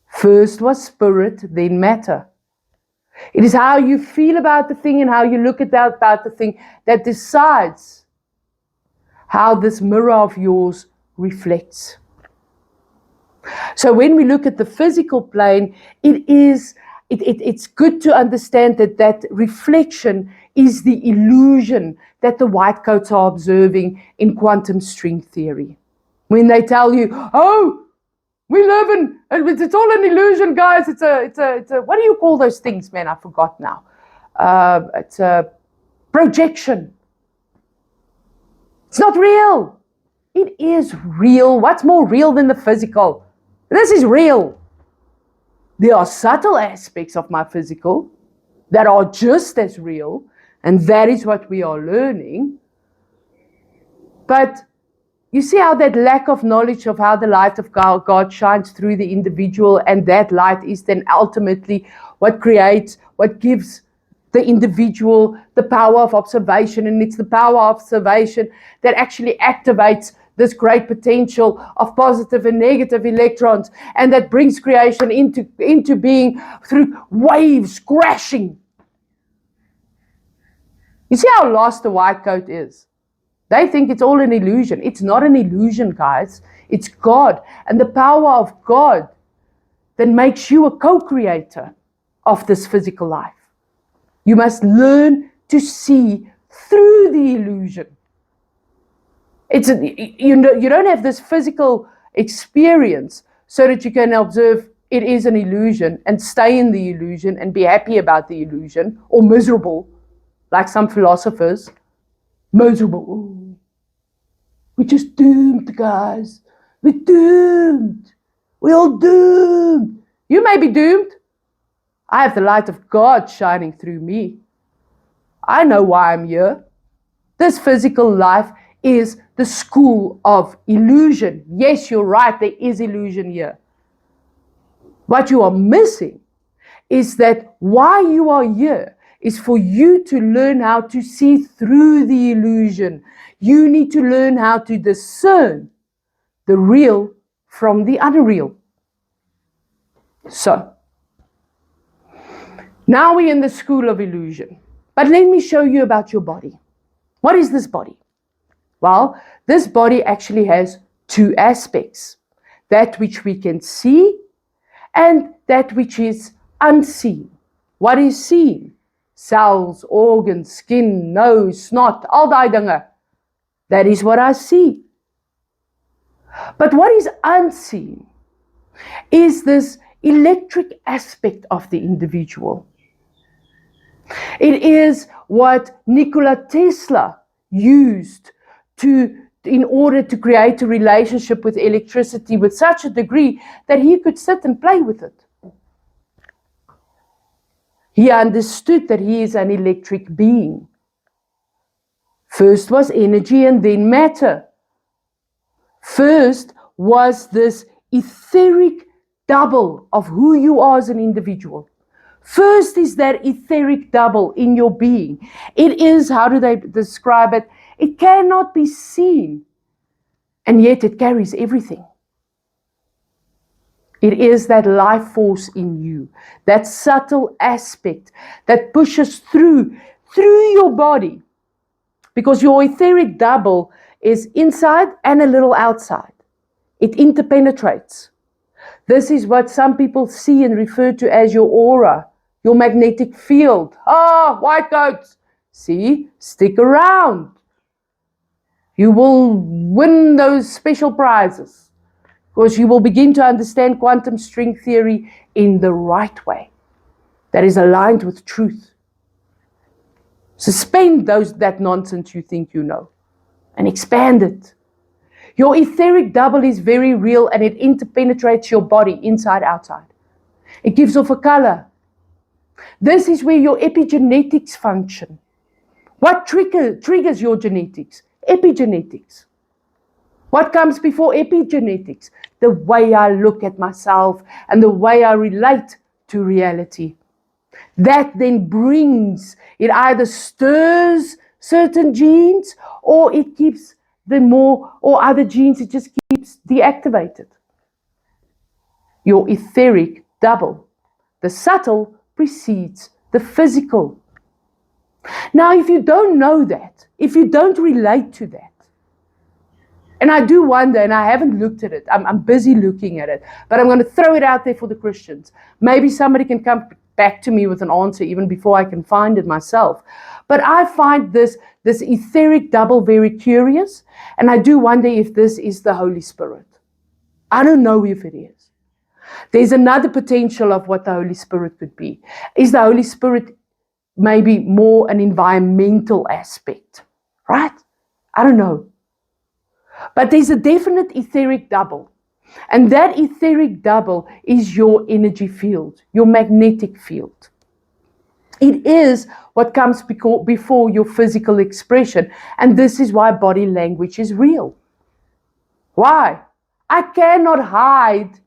First was spirit, then matter. It is how you feel about the thing and how you look about the thing that decides how this mirror of yours reflects. So when we look at the physical plane, it's good to understand that reflection is the illusion that the white coats are observing in quantum string theory. When they tell you, oh, we live in, it's all an illusion, guys. It's a, what do you call those things, man? I forgot now. It's a projection. It's not real. It is real. What's more real than the physical? This is real. There are subtle aspects of my physical that are just as real, and that is what we are learning. But you see how that lack of knowledge of how the light of God shines through the individual, and that light is then ultimately what creates, what gives the individual the power of observation, and it's the power of observation that actually activates this great potential of positive and negative electrons, and that brings creation into being through waves crashing. You see how lost the white coat is? They think it's all an illusion. It's not an illusion, guys. It's God and the power of God that makes you a co-creator of this physical life. You must learn to see through the illusion. You don't have this physical experience so that you can observe it is an illusion and stay in the illusion and be happy about the illusion, or miserable, like some philosophers. Miserable. Ooh. We're just doomed, guys. We're doomed. We're all doomed. You may be doomed. I have the light of God shining through me. I know why I'm here. This physical life is the school of illusion. Yes, you're right, there is illusion here. What you are missing is that why you are here is for you to learn how to see through the illusion. You need to learn how to discern the real from the unreal. So, now we're in the school of illusion. But let me show you about your body. What is this body? Well, this body actually has two aspects. That which we can see and that which is unseen. What is seen? cells, organs, skin, nose, snot, al daai dinge. That is what I see. But what is unseen is this electric aspect of the individual. It is what Nikola Tesla used in order to create a relationship with electricity with such a degree that he could sit and play with it. He understood that he is an electric being. First was energy and then matter. First was this etheric double of who you are as an individual. First is that etheric double in your being. It is, how do they describe it? It cannot be seen, and yet it carries everything. It is that life force in you, that subtle aspect that pushes through your body, because your etheric double is inside and a little outside. It interpenetrates. This is what some people see and refer to as your aura, your magnetic field. White coats. See, stick around. You will win those special prizes because you will begin to understand quantum string theory in the right way that is aligned with truth. Suspend that nonsense you think you know and expand it. Your etheric double is very real and it interpenetrates your body inside, outside. It gives off a color. This is where your epigenetics function. What triggers your genetics? Epigenetics. What comes before epigenetics? The way I look at myself and the way I relate to reality. That then it either stirs certain genes or it keeps or other genes, it just keeps deactivated. Your etheric double. The subtle precedes the physical. Now, if you don't know that, if you don't relate to that, and I do wonder, and I haven't looked at it, I'm busy looking at it, but I'm going to throw it out there for the Christians. Maybe somebody can come back to me with an answer even before I can find it myself. But I find this etheric double very curious, and I do wonder if this is the Holy Spirit. I don't know if it is. There's another potential of what the Holy Spirit could be. Is the Holy Spirit maybe more an environmental aspect? Right? I don't know. But there's a definite etheric double. And that etheric double is your energy field, your magnetic field. It is what comes before your physical expression. And this is why body language is real. Why? I cannot hide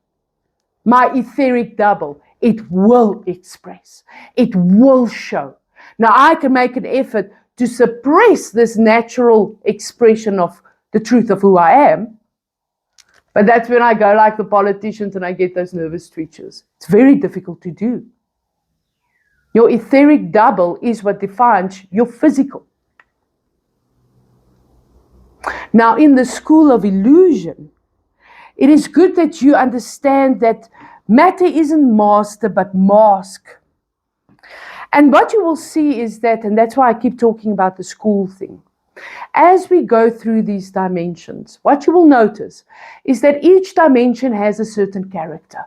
my etheric double. It will express. It will show. Now, I can make an effort to suppress this natural expression of the truth of who I am. But that's when I go like the politicians and I get those nervous twitches. It's very difficult to do. Your etheric double is what defines your physical. Now, in the school of illusion, it is good that you understand that matter isn't master, but mask. And what you will see is that, and that's why I keep talking about the school thing. As we go through these dimensions, what you will notice is that each dimension has a certain character.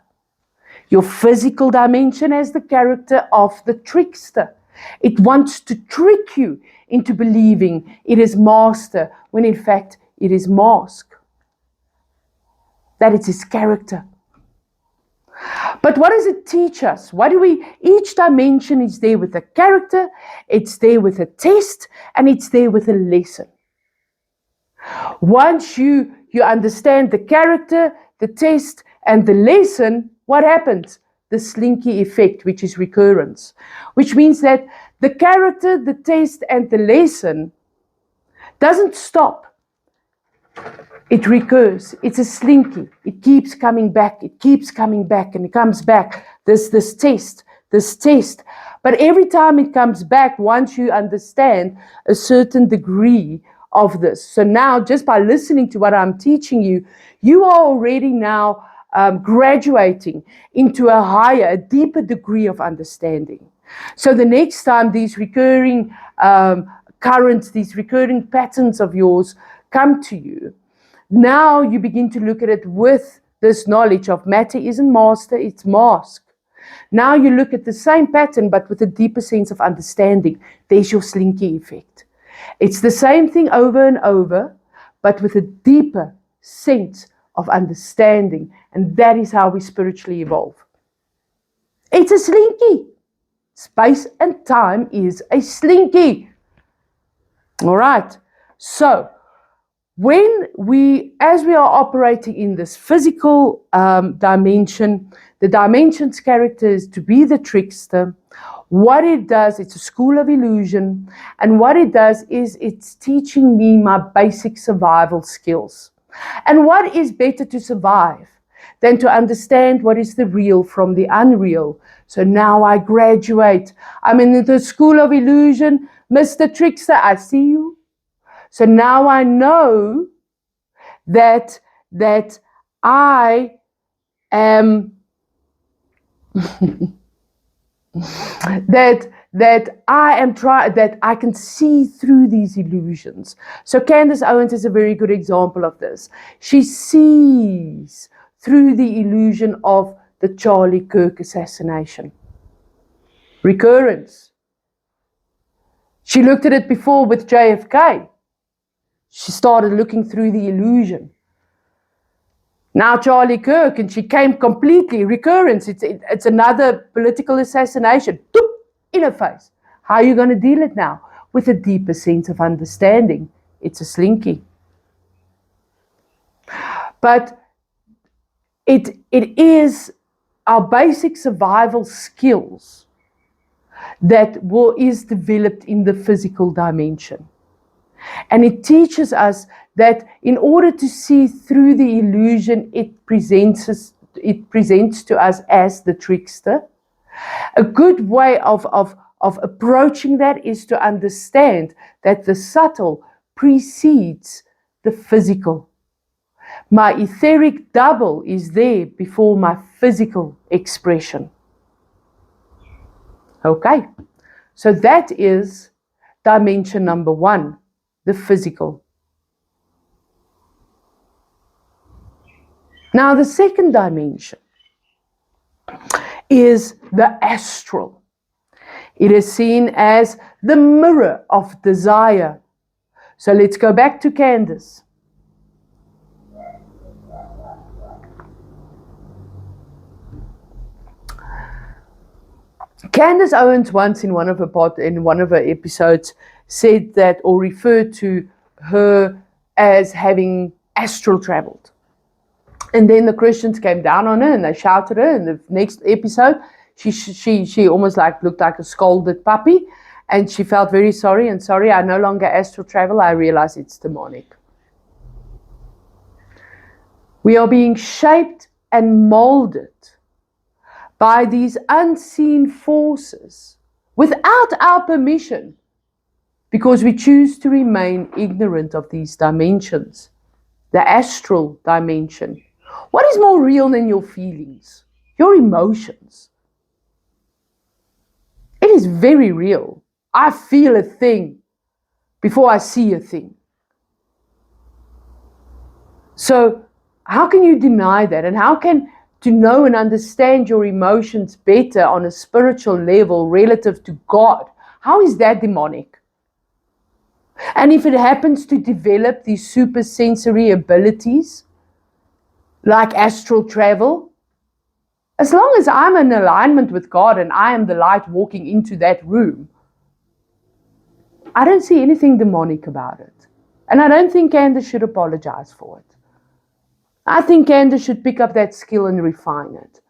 Your physical dimension has the character of the trickster. It wants to trick you into believing it is master, when in fact it is mask. That is its character. But what does it teach us? Each dimension is there with a character, it's there with a test, and it's there with a lesson. Once you understand the character, the test, and the lesson, what happens? The slinky effect, which is recurrence. Which means that the character, the test, and the lesson doesn't stop. It recurs. It's a slinky. It keeps coming back. It keeps coming back, and it comes back. This test. But every time it comes back, once you understand a certain degree of this. So now, just by listening to what I'm teaching you, you are already now graduating into a higher, a deeper degree of understanding. So the next time these recurring currents, these recurring patterns of yours come to you, now you begin to look at it with this knowledge of matter isn't master, it's mask. Now you look at the same pattern but with a deeper sense of understanding. There's your slinky effect. It's the same thing over and over, but with a deeper sense of understanding. And that is how we spiritually evolve. It's a slinky. Space and time is a slinky. All right. So, as we are operating in this physical dimension, the dimension's character is to be the trickster. What it does, it's a school of illusion. And what it does is it's teaching me my basic survival skills. And what is better to survive than to understand what is the real from the unreal? So now I graduate. I'm in the school of illusion. Mr. Trickster, I see you. So now I know that I am that I can see through these illusions. So Candace Owens is a very good example of this. She sees through the illusion of the Charlie Kirk assassination. Recurrence. She looked at it before with JFK. She started looking through the illusion. Now Charlie Kirk, and she came completely recurrence. It's another political assassination. Doop, in her face. How are you going to deal it now? With a deeper sense of understanding. It's a slinky. But it is our basic survival skills that is developed in the physical dimension. And it teaches us that in order to see through the illusion it presents to us as the trickster, a good way of approaching that is to understand that the subtle precedes the physical. My etheric double is there before my physical expression. Okay, so that is dimension number 1, the physical. Now the second dimension is the astral. It is seen as the mirror of desire. So let's go back to Candace. Candace Owens once in one of her episodes said that, or referred to her as having astral traveled. And then the Christians came down on her and they shouted her. In the next episode, she almost looked like a scolded puppy, and she felt very sorry. And sorry, I no longer astral travel. I realize it's demonic. We are being shaped and molded by these unseen forces without our permission, because we choose to remain ignorant of these dimensions. The astral dimension. What is more real than your feelings? Your emotions. It is very real. I feel a thing before I see a thing. So how can you deny that? And how can to know and understand your emotions better on a spiritual level relative to God, how is that demonic? And if it happens to develop these super sensory abilities, like astral travel, as long as I'm in alignment with God and I am the light walking into that room, I don't see anything demonic about it. And I don't think Candace should apologize for it. I think Candace should pick up that skill and refine it.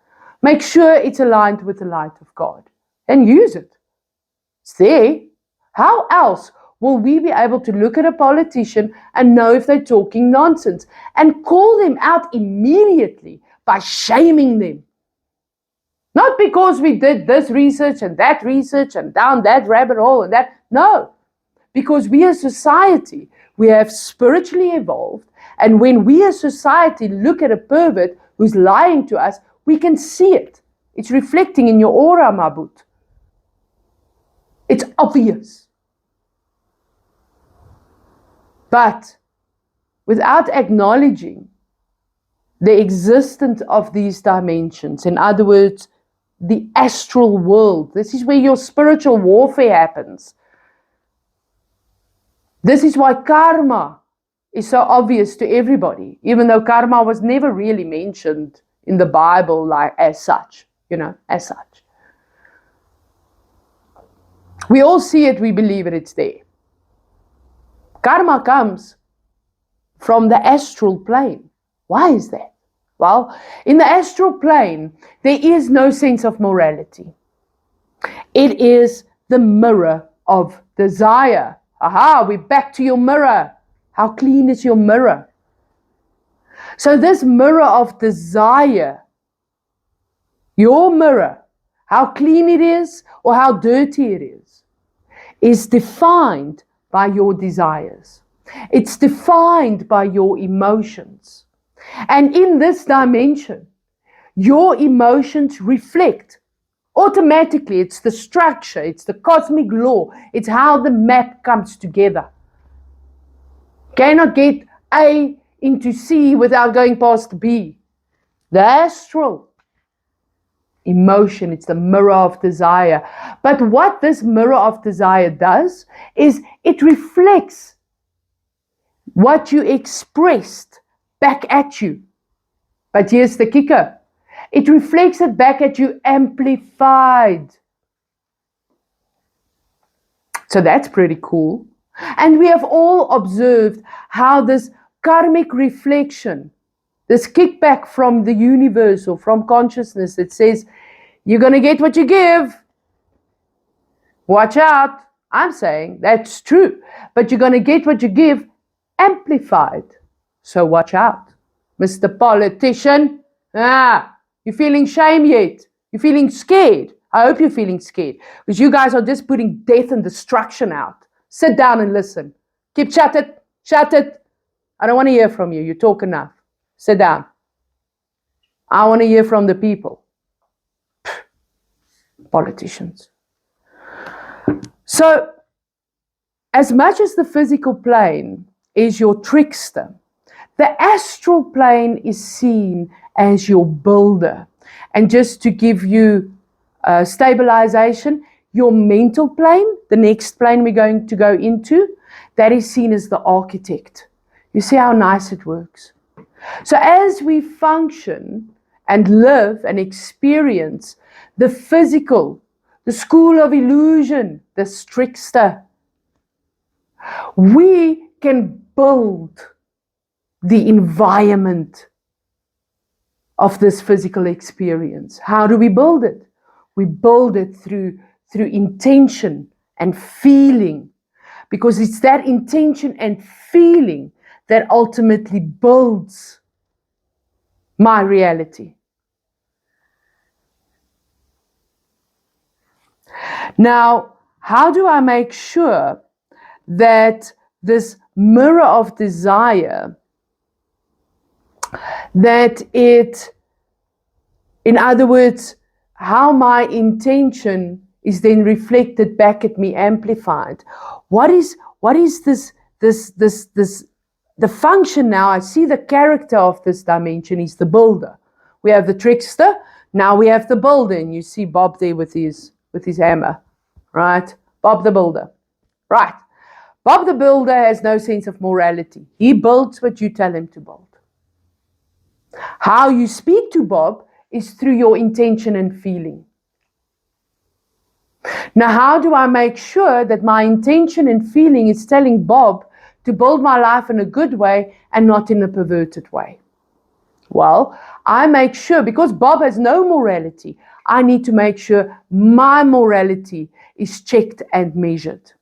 Make sure it's aligned with the light of God and use it. It's there. How else will we be able to look at a politician and know if they're talking nonsense and call them out immediately by shaming them? Not because we did this research and down that rabbit hole and that. No, because we as society, we have spiritually evolved. And when we as society look at a pervert who's lying to us, we can see it. It's reflecting in your aura, my boot. It's obvious. But without acknowledging the existence of these dimensions, in other words, the astral world, this is where your spiritual warfare happens. This is why karma is so obvious to everybody, even though karma was never really mentioned in the Bible like as such, as such. We all see it, we believe it, it's there. Karma comes from the astral plane. Why is that? Well, in the astral plane, there is no sense of morality. It is the mirror of desire. Aha, we're back to your mirror. How clean is your mirror? So this mirror of desire, your mirror, how clean it is or how dirty it is defined by your desires. It's defined by your emotions. And in this dimension, your emotions reflect automatically. It's the structure, it's the cosmic law, it's how the map comes together. Cannot get A into C without going past B. The astral emotion, it's the mirror of desire. But what this mirror of desire does is it reflects what you expressed back at you. But here's the kicker. It reflects it back at you amplified. So that's pretty cool. And we have all observed how this karmic reflection, this kickback from the universe or from consciousness that says, you're going to get what you give. Watch out. I'm saying that's true. But you're going to get what you give amplified. So watch out. Mr. Politician, you feeling shame yet? You feeling scared? I hope you're feeling scared. Because you guys are just putting death and destruction out. Sit down and listen. Keep shut it. I don't want to hear from you. You talk enough. Sit down. I want to hear from the people. Politicians. So, as much as the physical plane is your trickster, the astral plane is seen as your builder. And just to give you stabilization, your mental plane, the next plane we're going to go into, that is seen as the architect. You see how nice it works? So as we function and live and experience the physical, the school of illusion, the trickster, we can build the environment of this physical experience. How do we build it? We build it through intention and feeling, because it's that intention and feeling that ultimately builds my reality. Now, how do I make sure that this mirror of desire, that it, in other words, how my intention is then reflected back at me, amplified? What is this, the function now? I see the character of this dimension is the builder. We have the trickster, now we have the builder, and you see Bob there with his hammer, right? Bob the builder, right? Bob the builder has no sense of morality. He builds what you tell him to build. How you speak to Bob is through your intention and feeling. Now, how do I make sure that my intention and feeling is telling Bob to build my life in a good way and not in a perverted way? Well, I make sure, because Bob has no morality, I need to make sure my morality is checked and measured,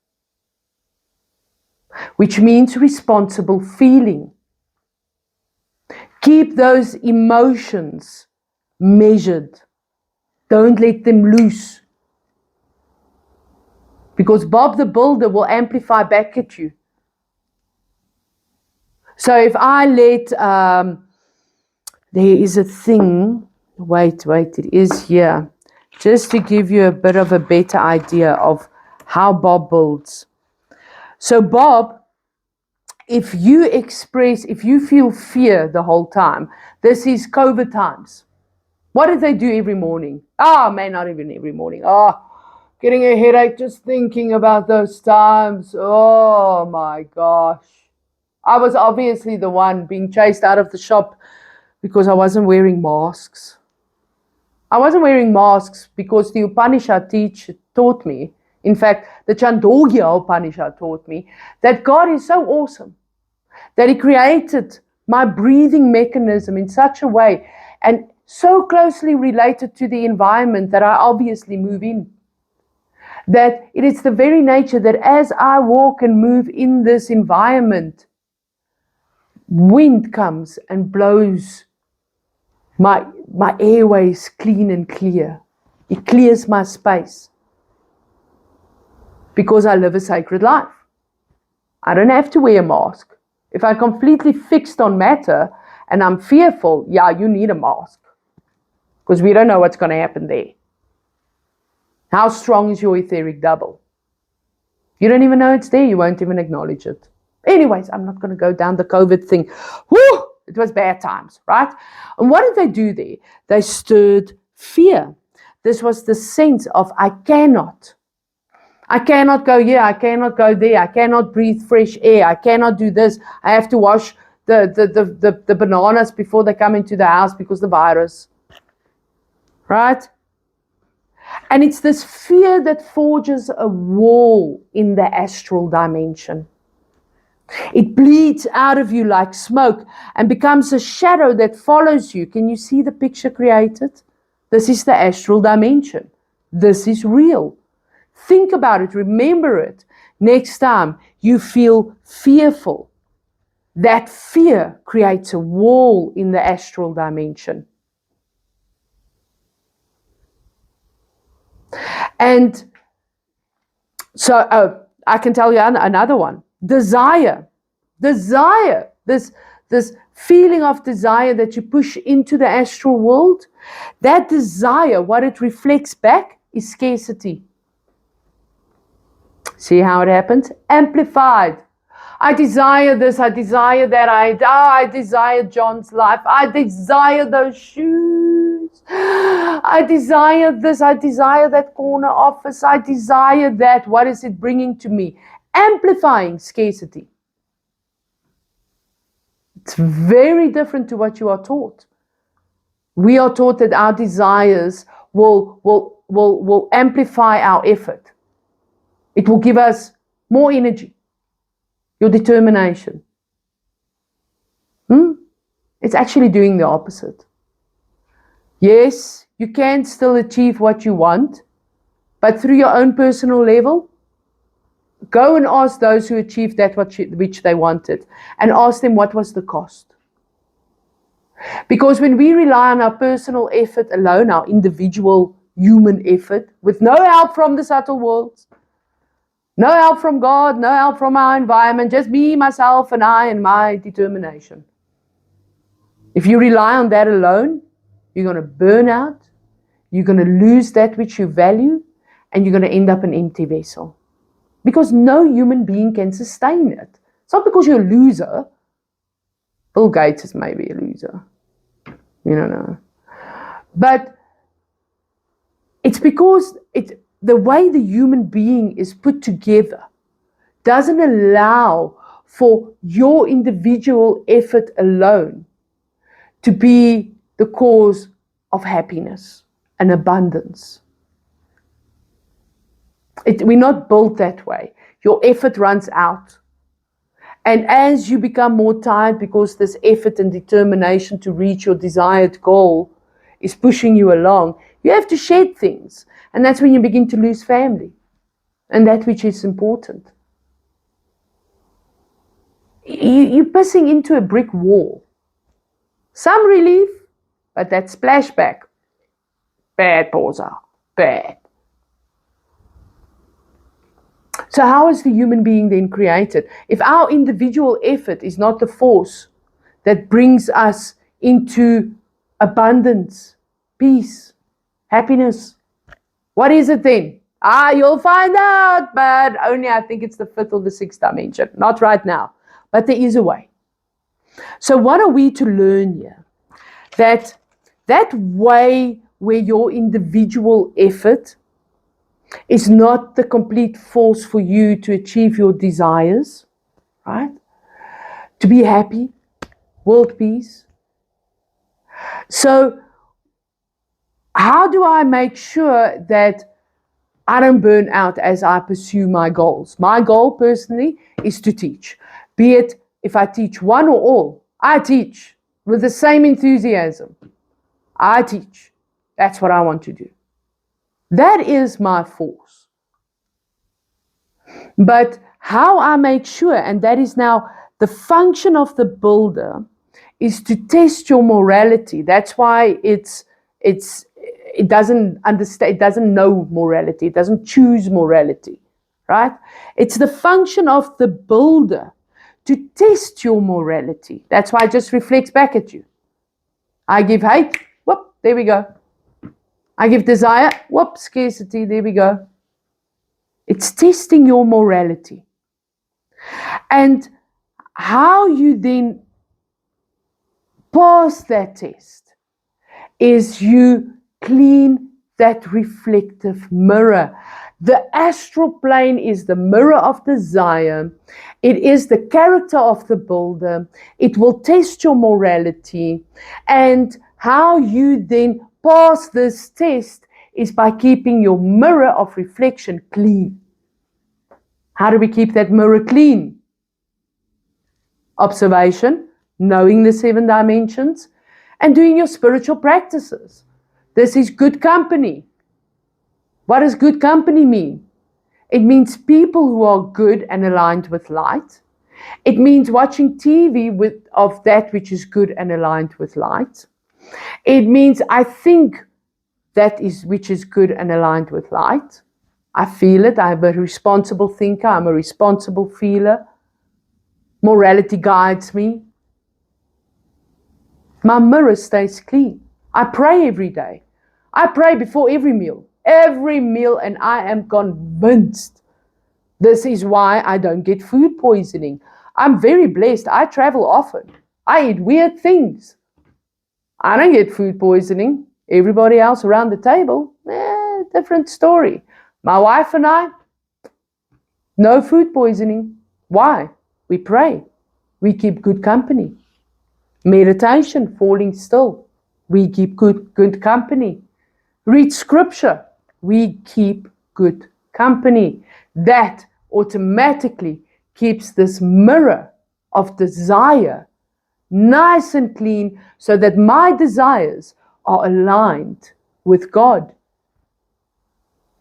which means responsible feeling. Keep those emotions measured. Don't let them loose. Because Bob the builder will amplify back at you. So if I let, there is a thing, wait, it is here. Just to give you a bit of a better idea of how Bob builds. So Bob, if you feel fear the whole time, this is COVID times. What did they do every morning? Man, not even every morning. Getting a headache just thinking about those times. Oh my gosh. I was obviously the one being chased out of the shop because I wasn't wearing masks. I wasn't wearing masks because the Upanishad taught me, in fact, the Chandogya Upanishad taught me, that God is so awesome, that He created my breathing mechanism in such a way and so closely related to the environment that I obviously move in. That it is the very nature that as I walk and move in this environment, wind comes and blows my airways clean and clear. It clears my space because I live a sacred life. I don't have to wear a mask. If I'm completely fixed on matter and I'm fearful, you need a mask because we don't know what's going to happen there. How strong is your etheric double? You don't even know it's there. You won't even acknowledge it. Anyways, I'm not going to go down the COVID thing. Whew! It was bad times, right? And what did they do there? They stirred fear. This was the sense of I cannot go here, I cannot go there, I cannot breathe fresh air, I cannot do this, I have to wash the bananas before they come into the house because the virus. Right? And it's this fear that forges a wall in the astral dimension. It bleeds out of you like smoke and becomes a shadow that follows you. Can you see the picture created? This is the astral dimension. This is real. Think about it. Remember it. Next time you feel fearful, that fear creates a wall in the astral dimension. And so I can tell you another one. Desire, this feeling of desire that you push into the astral world, that desire, what it reflects back is scarcity. See how it happens? Amplified. I desire this, I desire that, I desire John's life, I desire those shoes, I desire this, I desire that corner office, I desire that. What is it bringing to me? Amplifying scarcity. It's very different to what you are taught. We are taught that our desires will amplify our effort. It will give us more energy. Your determination. It's actually doing the opposite. Yes, you can still achieve what you want, but through your own personal level, go and ask those who achieved that which they wanted, and ask them what was the cost. Because when we rely on our personal effort alone, our individual human effort, with no help from the subtle worlds, no help from God, no help from our environment, just me, myself, and I, and my determination. If you rely on that alone, you're going to burn out, you're going to lose that which you value, and you're going to end up an empty vessel. Because no human being can sustain it. It's not because you're a loser. Bill Gates is maybe a loser. You don't know. But it's because the way the human being is put together doesn't allow for your individual effort alone to be the cause of happiness and abundance. We're not built that way. Your effort runs out. And as you become more tired because this effort and determination to reach your desired goal is pushing you along, you have to shed things. And that's when you begin to lose family and that which is important. You're pissing into a brick wall. Some relief, but that splashback, bad, Pausa, bad. So how is the human being then created? If our individual effort is not the force that brings us into abundance, peace, happiness, what is it then? You'll find out, but only I think it's the 5th or the 6th dimension. Not right now, but there is a way. So what are we to learn here? That way where your individual effort is not the complete force for you to achieve your desires, right? To be happy, world peace. So how do I make sure that I don't burn out as I pursue my goals? My goal personally is to teach. Be it if I teach one or all, I teach with the same enthusiasm. I teach. That's what I want to do. That is my force. But how I make sure, and that is now the function of the builder, is to test your morality. That's why it doesn't understand, it doesn't know morality, it doesn't choose morality, right? It's the function of the builder to test your morality. That's why it just reflects back at you. I give hate, whoop, there we go. I give desire, whoop, scarcity, there we go. It's testing your morality. And how you then pass that test is you clean that reflective mirror. The astral plane is the mirror of desire. It is the character of the builder. It will test your morality. And how you then pass this test is by keeping your mirror of reflection clean. How do we keep that mirror clean? Observation, knowing the 7 dimensions, and doing your spiritual practices. This is good company. What does good company mean? It means people who are good and aligned with light. It means watching TV of that which is good and aligned with light. It means I think that is which is good and aligned with light. I feel it. I'm a responsible thinker. I'm a responsible feeler. Morality guides me. My mirror stays clean. I pray every day. I pray before every meal. Every meal, and I am convinced this is why I don't get food poisoning. I'm very blessed. I travel often. I eat weird things. I don't get food poisoning. Everybody else around the table, different story. My wife and I, no food poisoning. Why? We pray. We keep good company. Meditation, falling still. We keep good company. Read scripture. We keep good company. That automatically keeps this mirror of desire nice and clean so that my desires are aligned with God.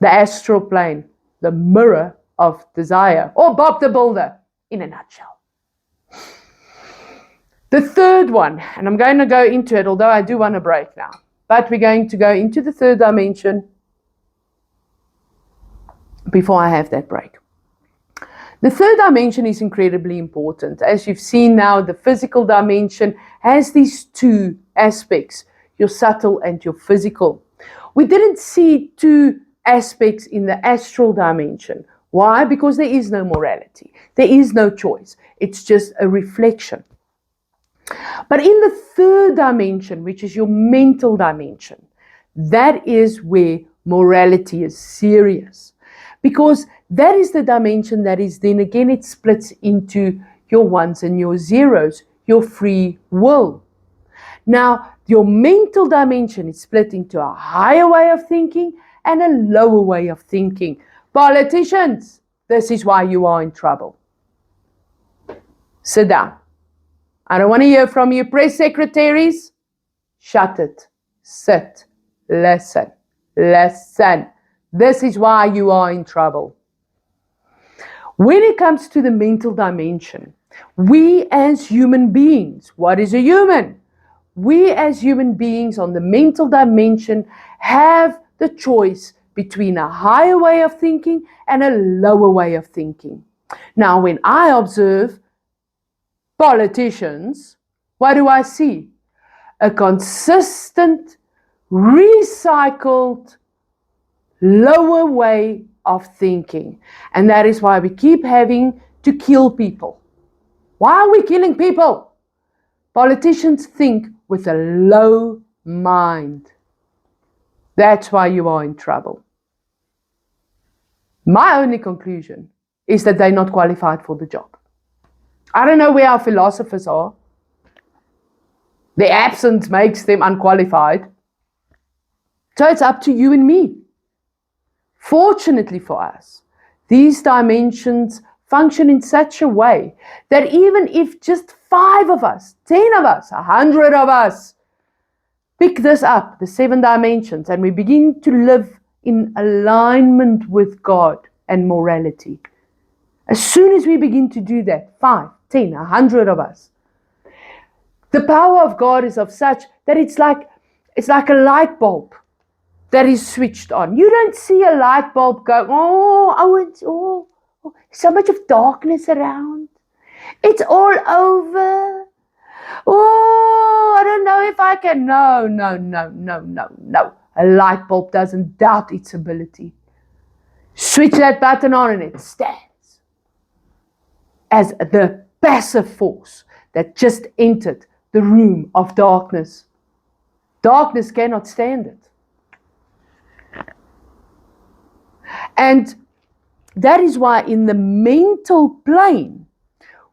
The astral plane, the mirror of desire, or Bob the Builder in a nutshell. The third one, and I'm going to go into it, although I do want a break now, but we're going to go into the 3rd dimension before I have that break. The 3rd dimension is incredibly important. As you've seen now, the physical dimension has these 2 aspects, your subtle and your physical. We didn't see 2 aspects in the astral dimension. Why? Because there is no morality. There is no choice. It's just a reflection. But in the 3rd dimension, which is your mental dimension, that is where morality is serious. Because that is the dimension that is then again, it splits into your ones and your zeros, your free will. Now, your mental dimension is split into a higher way of thinking and a lower way of thinking. Politicians, this is why you are in trouble. Sit down. I don't want to hear from you. Press secretaries, shut it. Sit. Listen. Listen. This is why you are in trouble. When it comes to the mental dimension, we as human beings, what is a human? We as human beings on the mental dimension have the choice between a higher way of thinking and a lower way of thinking. Now, when I observe politicians, what do I see? A consistent, recycled, lower way of thinking. And that is why we keep having to kill people. Why are we killing people? Politicians think with a low mind. That's why you are in trouble. My only conclusion is that they're not qualified for the job. I don't know where our philosophers are. Their absence makes them unqualified. So it's up to you and me. Fortunately for us, these dimensions function in such a way that even if just 5 of us, 10 of us, 100 of us pick this up, the 7 dimensions, and we begin to live in alignment with God and morality. As soon as we begin to do that, 5, 10, 100 of us, the power of God is of such that it's like a light bulb that is switched on. You don't see a light bulb go, oh, so much of darkness around. It's all over. Oh, I don't know if I can. No. A light bulb doesn't doubt its ability. Switch that button on and it stands as the passive force that just entered the room of darkness. Darkness cannot stand it. And that is why in the mental plane,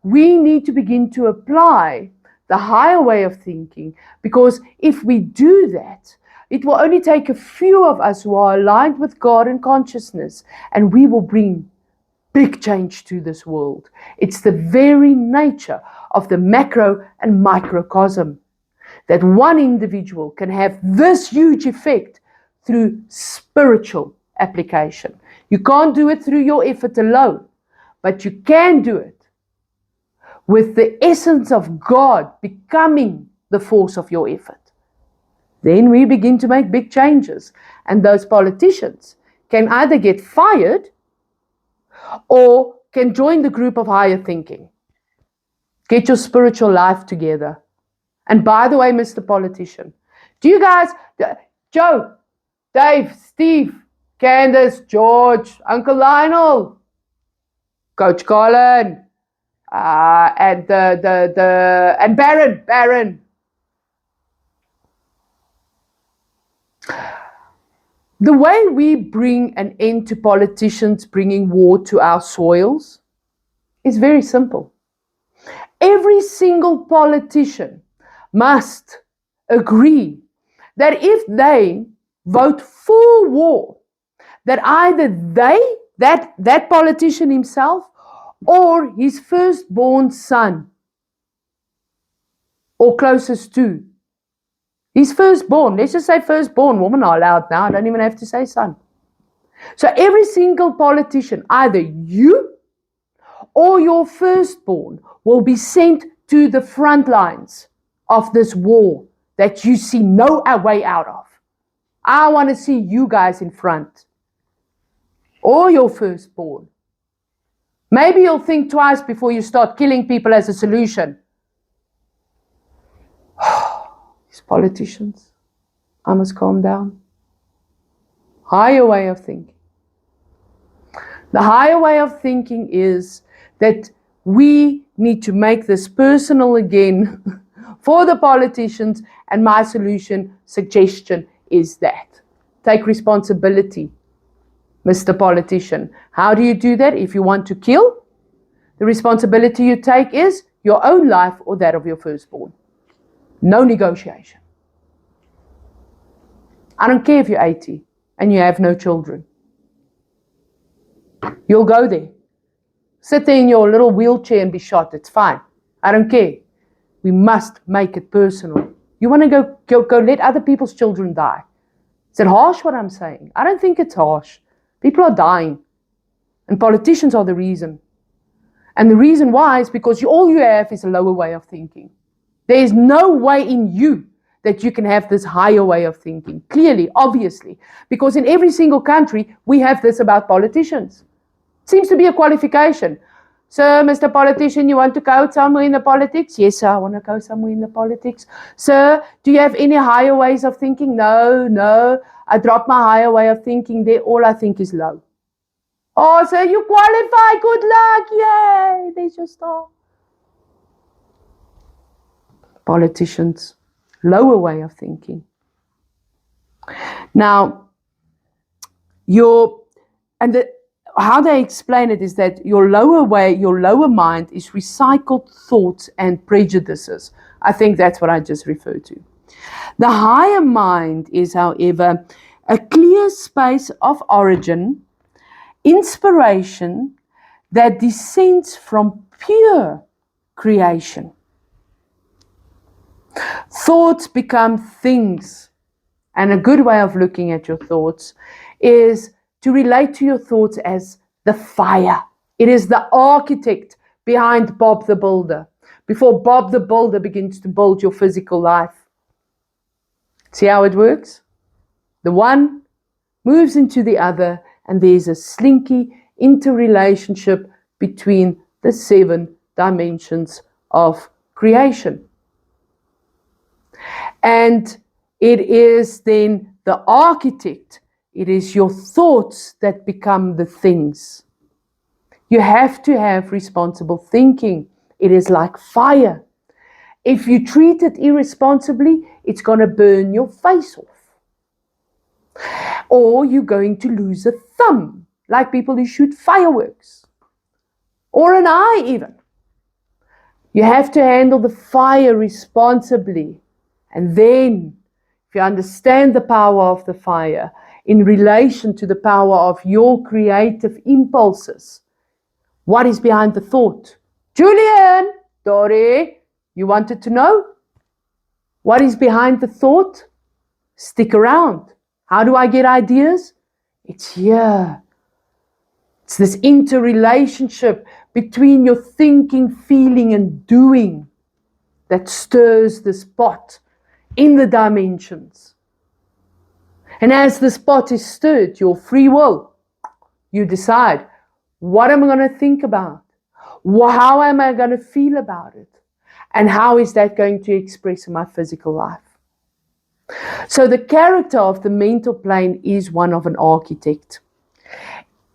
we need to begin to apply the higher way of thinking, because if we do that, it will only take a few of us who are aligned with God and consciousness, and we will bring big change to this world. It's the very nature of the macro and microcosm that one individual can have this huge effect through spiritual application. You can't do it through your effort alone, but you can do it with the essence of God becoming the force of your effort. Then we begin to make big changes, and those politicians can either get fired or can join the group of higher thinking. Get your spiritual life together. And by the way, Mr. Politician, do you guys, Joe, Dave, Steve, Candace, George, Uncle Lionel, Coach Colin, and Baron. The way we bring an end to politicians bringing war to our soils is very simple. Every single politician must agree that if they vote for war, that either that politician himself or his firstborn son, or closest to, his firstborn, let's just say firstborn, women are allowed now, I don't even have to say son. So every single politician, either you or your firstborn, will be sent to the front lines of this war that you see no way out of. I want to see you guys in front. Or your firstborn. Maybe you'll think twice before you start killing people as a solution. These politicians, I must calm down. Higher way of thinking. The higher way of thinking is that we need to make this personal again for the politicians, and my suggestion is that. Take responsibility, Mr. Politician. How do you do that? If you want to kill, the responsibility you take is your own life or that of your firstborn. No negotiation. I don't care if you're 80 and you have no children. You'll go there. Sit there in your little wheelchair and be shot. It's fine. I don't care. We must make it personal. You want to go let other people's children die. Is it harsh what I'm saying? I don't think it's harsh. People are dying. And politicians are the reason. And the reason why is because all you have is a lower way of thinking. There is no way in you that you can have this higher way of thinking. Clearly, obviously. Because in every single country, we have this about politicians. It seems to be a qualification. Sir, Mr. Politician, you want to go somewhere in the politics? Yes, sir, I want to go somewhere in the politics. Sir, do you have any higher ways of thinking? No. I dropped my higher way of thinking there. All I think is low. Oh, so you qualify, good luck, yay, there's your star. Politicians, lower way of thinking. Now, how they explain it is that your lower mind is recycled thoughts and prejudices. I think that's what I just referred to. The higher mind is, however, a clear space of origin, inspiration that descends from pure creation. Thoughts become things. And a good way of looking at your thoughts is to relate to your thoughts as the fire. It is the architect behind Bob the Builder. Before Bob the Builder begins to build your physical life. See how it works? The one moves into the other, and there's a slinky interrelationship between the 7 dimensions of creation. And it is then the architect, it is your thoughts that become the things. You have to have responsible thinking. It is like fire. If you treat it irresponsibly, it's going to burn your face off. Or you're going to lose a thumb, like people who shoot fireworks. Or an eye even. You have to handle the fire responsibly. And then, if you understand the power of the fire in relation to the power of your creative impulses, what is behind the thought? Julian, Dory, you wanted to know? What is behind the thought? Stick around. How do I get ideas? It's here. It's this interrelationship between your thinking, feeling, and doing that stirs this pot in the dimensions. And as this pot is stirred, your free will, you decide, what am I going to think about? How am I going to feel about it? And how is that going to express in my physical life? So the character of the mental plane is one of an architect.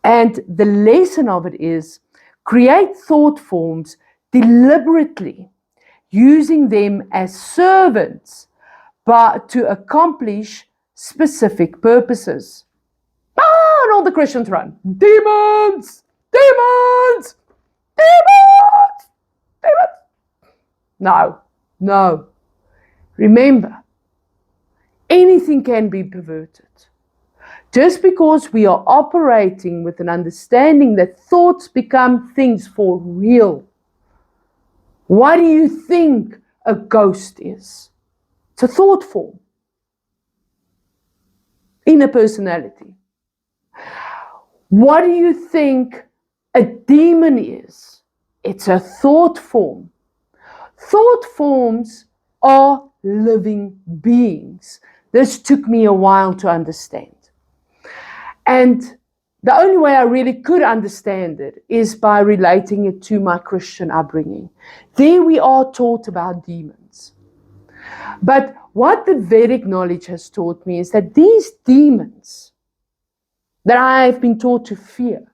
And the lesson of it is create thought forms deliberately, using them as servants, but to accomplish specific purposes. And all the Christians run. Demons! Demons! Demons! Demons! No. Remember, anything can be perverted. Just because we are operating with an understanding that thoughts become things for real. What do you think a ghost is? It's a thought form in a personality. What do you think a demon is? It's a thought form. Thought forms are living beings. This took me a while to understand. And the only way I really could understand it is by relating it to my Christian upbringing. There we are taught about demons. But what the Vedic knowledge has taught me is that these demons that I have been taught to fear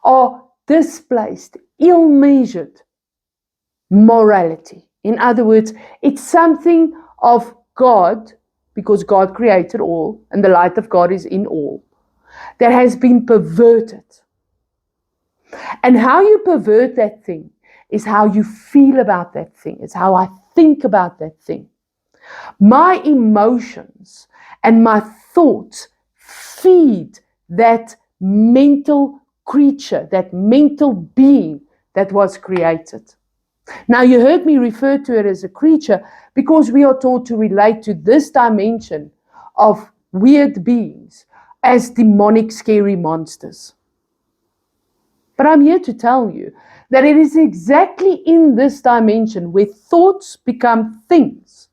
are displaced, ill-measured morality. In other words, it's something of God, because God created all, and the light of God is in all, that has been perverted. And how you pervert that thing is how you feel about that thing. It's how I think about that thing. My emotions and my thoughts feed that mental creature, that mental being that was created. Now, you heard me refer to it as a creature because we are taught to relate to this dimension of weird beings as demonic, scary monsters. But I'm here to tell you that it is exactly in this dimension where thoughts become things.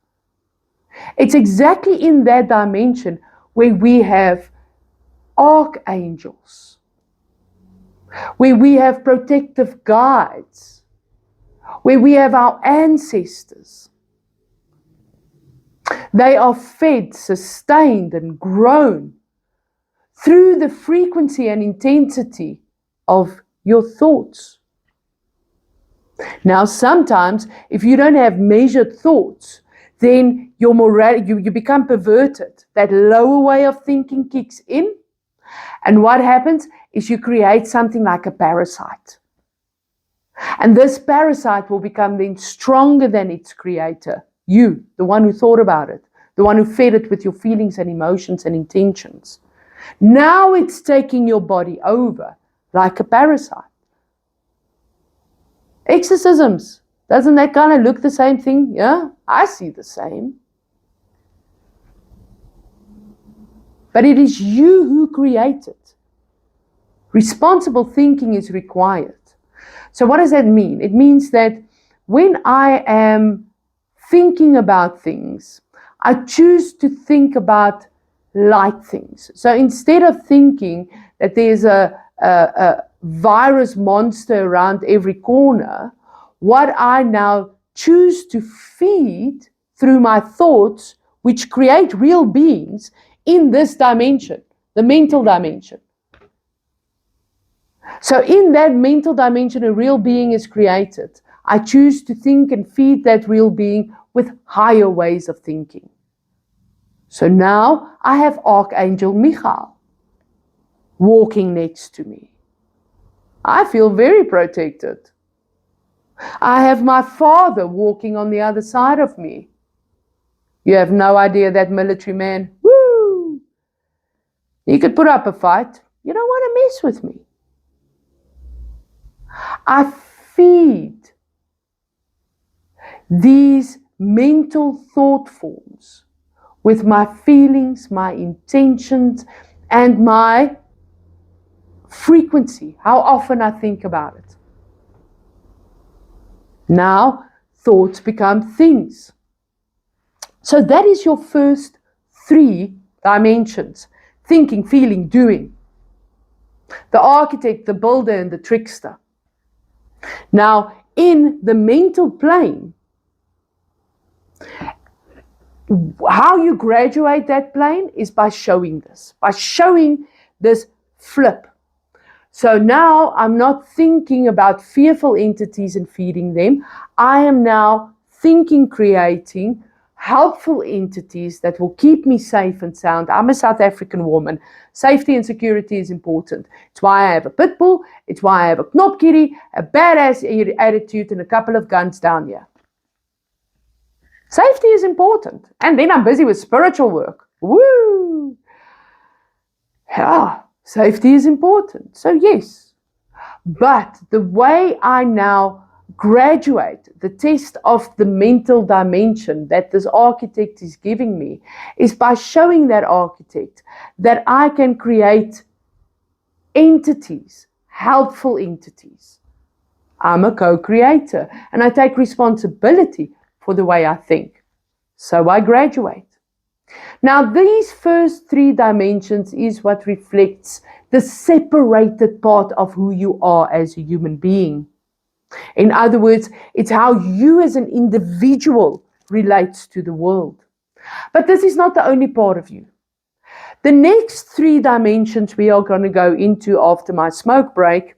It's exactly in that dimension where we have archangels, where we have protective guides, where we have our ancestors. They are fed, sustained, and grown through the frequency and intensity of your thoughts. Now, sometimes if you don't have measured thoughts, then your morality, you become perverted. That lower way of thinking kicks in. And what happens is you create something like a parasite. And this parasite will become then stronger than its creator. You, the one who thought about it, the one who fed it with your feelings and emotions and intentions. Now it's taking your body over like a parasite. Exorcisms. Doesn't that kind of look the same thing? Yeah, I see the same. But it is you who create it. Responsible thinking is required. So what does that mean? It means that when I am thinking about things, I choose to think about light things. So instead of thinking that there's a virus monster around every corner, what I now choose to feed through my thoughts, which create real beings in this dimension, the mental dimension. So in that mental dimension, a real being is created. I choose to think and feed that real being with higher ways of thinking. So now I have Archangel Michael walking next to me. I feel very protected. I have my father walking on the other side of me. You have no idea, that military man, woo! He could put up a fight. You don't want to mess with me. I feed these mental thought forms with my feelings, my intentions, and my frequency, how often I think about it. Now, thoughts become things. So that is your first 3 dimensions: thinking, feeling, doing. The architect, the builder, and the trickster. Now, in the mental plane, how you graduate that plane is by showing this flip. So now I'm not thinking about fearful entities and feeding them. I am now thinking, creating helpful entities that will keep me safe and sound. I'm a South African woman. Safety and security is important. It's why I have a pit bull. It's why I have a knop kitty, a badass attitude, and a couple of guns down here. Safety is important. And then I'm busy with spiritual work. Woo! Yeah, safety is important. So yes. But the way I now graduate the test of the mental dimension that this architect is giving me is by showing that architect that I can create entities, helpful entities. I'm a co-creator and I take responsibility for the way I think. So I graduate. Now, these first 3 dimensions is what reflects the separated part of who you are as a human being. In other words, it's how you as an individual relates to the world. But this is not the only part of you. The next 3 dimensions we are going to go into after my smoke break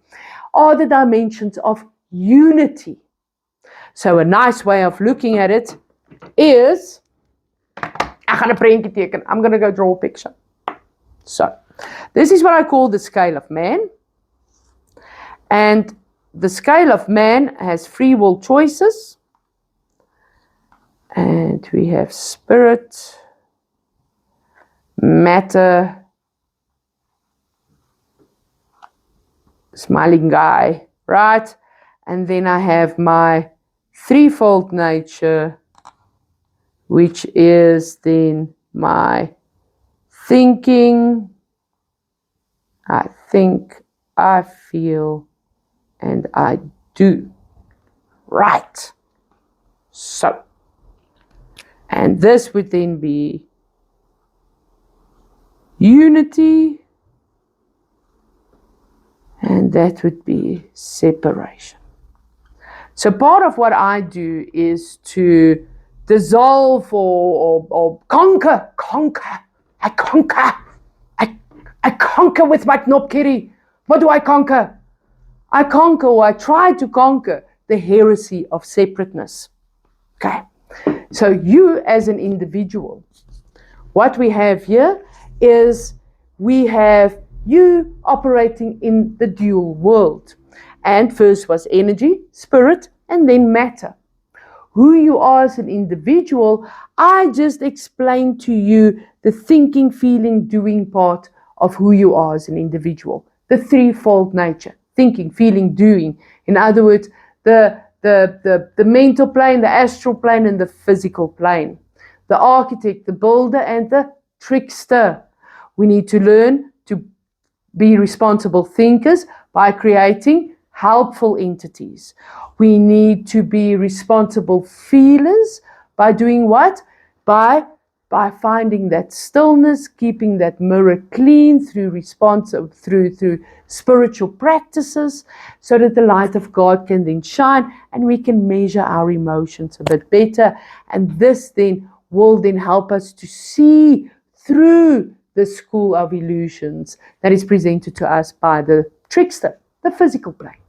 are the dimensions of unity. So a nice way of looking at it is, I'm going to go draw a picture. So this is what I call the scale of man. And the scale of man has free will choices. And we have spirit, matter, smiling guy, right? And then I have my threefold nature, which is then my thinking. I think, I feel, and I do. Right. So, and this would then be unity, and that would be separation. So part of what I do is to dissolve or conquer. I I conquer with my knopkerrie. What do I conquer? I conquer, or I try to conquer, the heresy of separateness. Okay, so you as an individual, what we have here is we have you operating in the dual world. And first was energy, spirit, and then matter. Who you are as an individual, I just explained to you the thinking, feeling, doing part of who you are as an individual. The threefold nature: thinking, feeling, doing. In other words, the mental plane, the astral plane, and the physical plane. The architect, the builder, and the trickster. We need to learn to be responsible thinkers by creating helpful entities. We need to be responsible feelers by doing what? By finding that stillness, keeping that mirror clean through spiritual practices, so that the light of God can then shine and we can measure our emotions a bit better. And this then will then help us to see through the school of illusions that is presented to us by the trickster, the physical plane.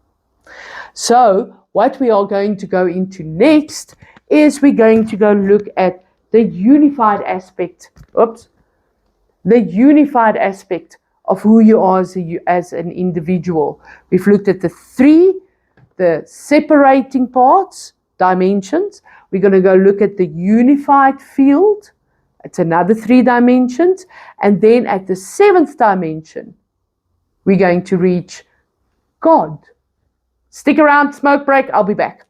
So what we are going to go into next is we're going to go look at the unified aspect, the unified aspect of who you are as an individual. We've looked at the separating parts, dimensions. We're going to go look at the unified field. It's another 3 dimensions. And then at the 7th dimension, we're going to reach God. Stick around, smoke break, I'll be back.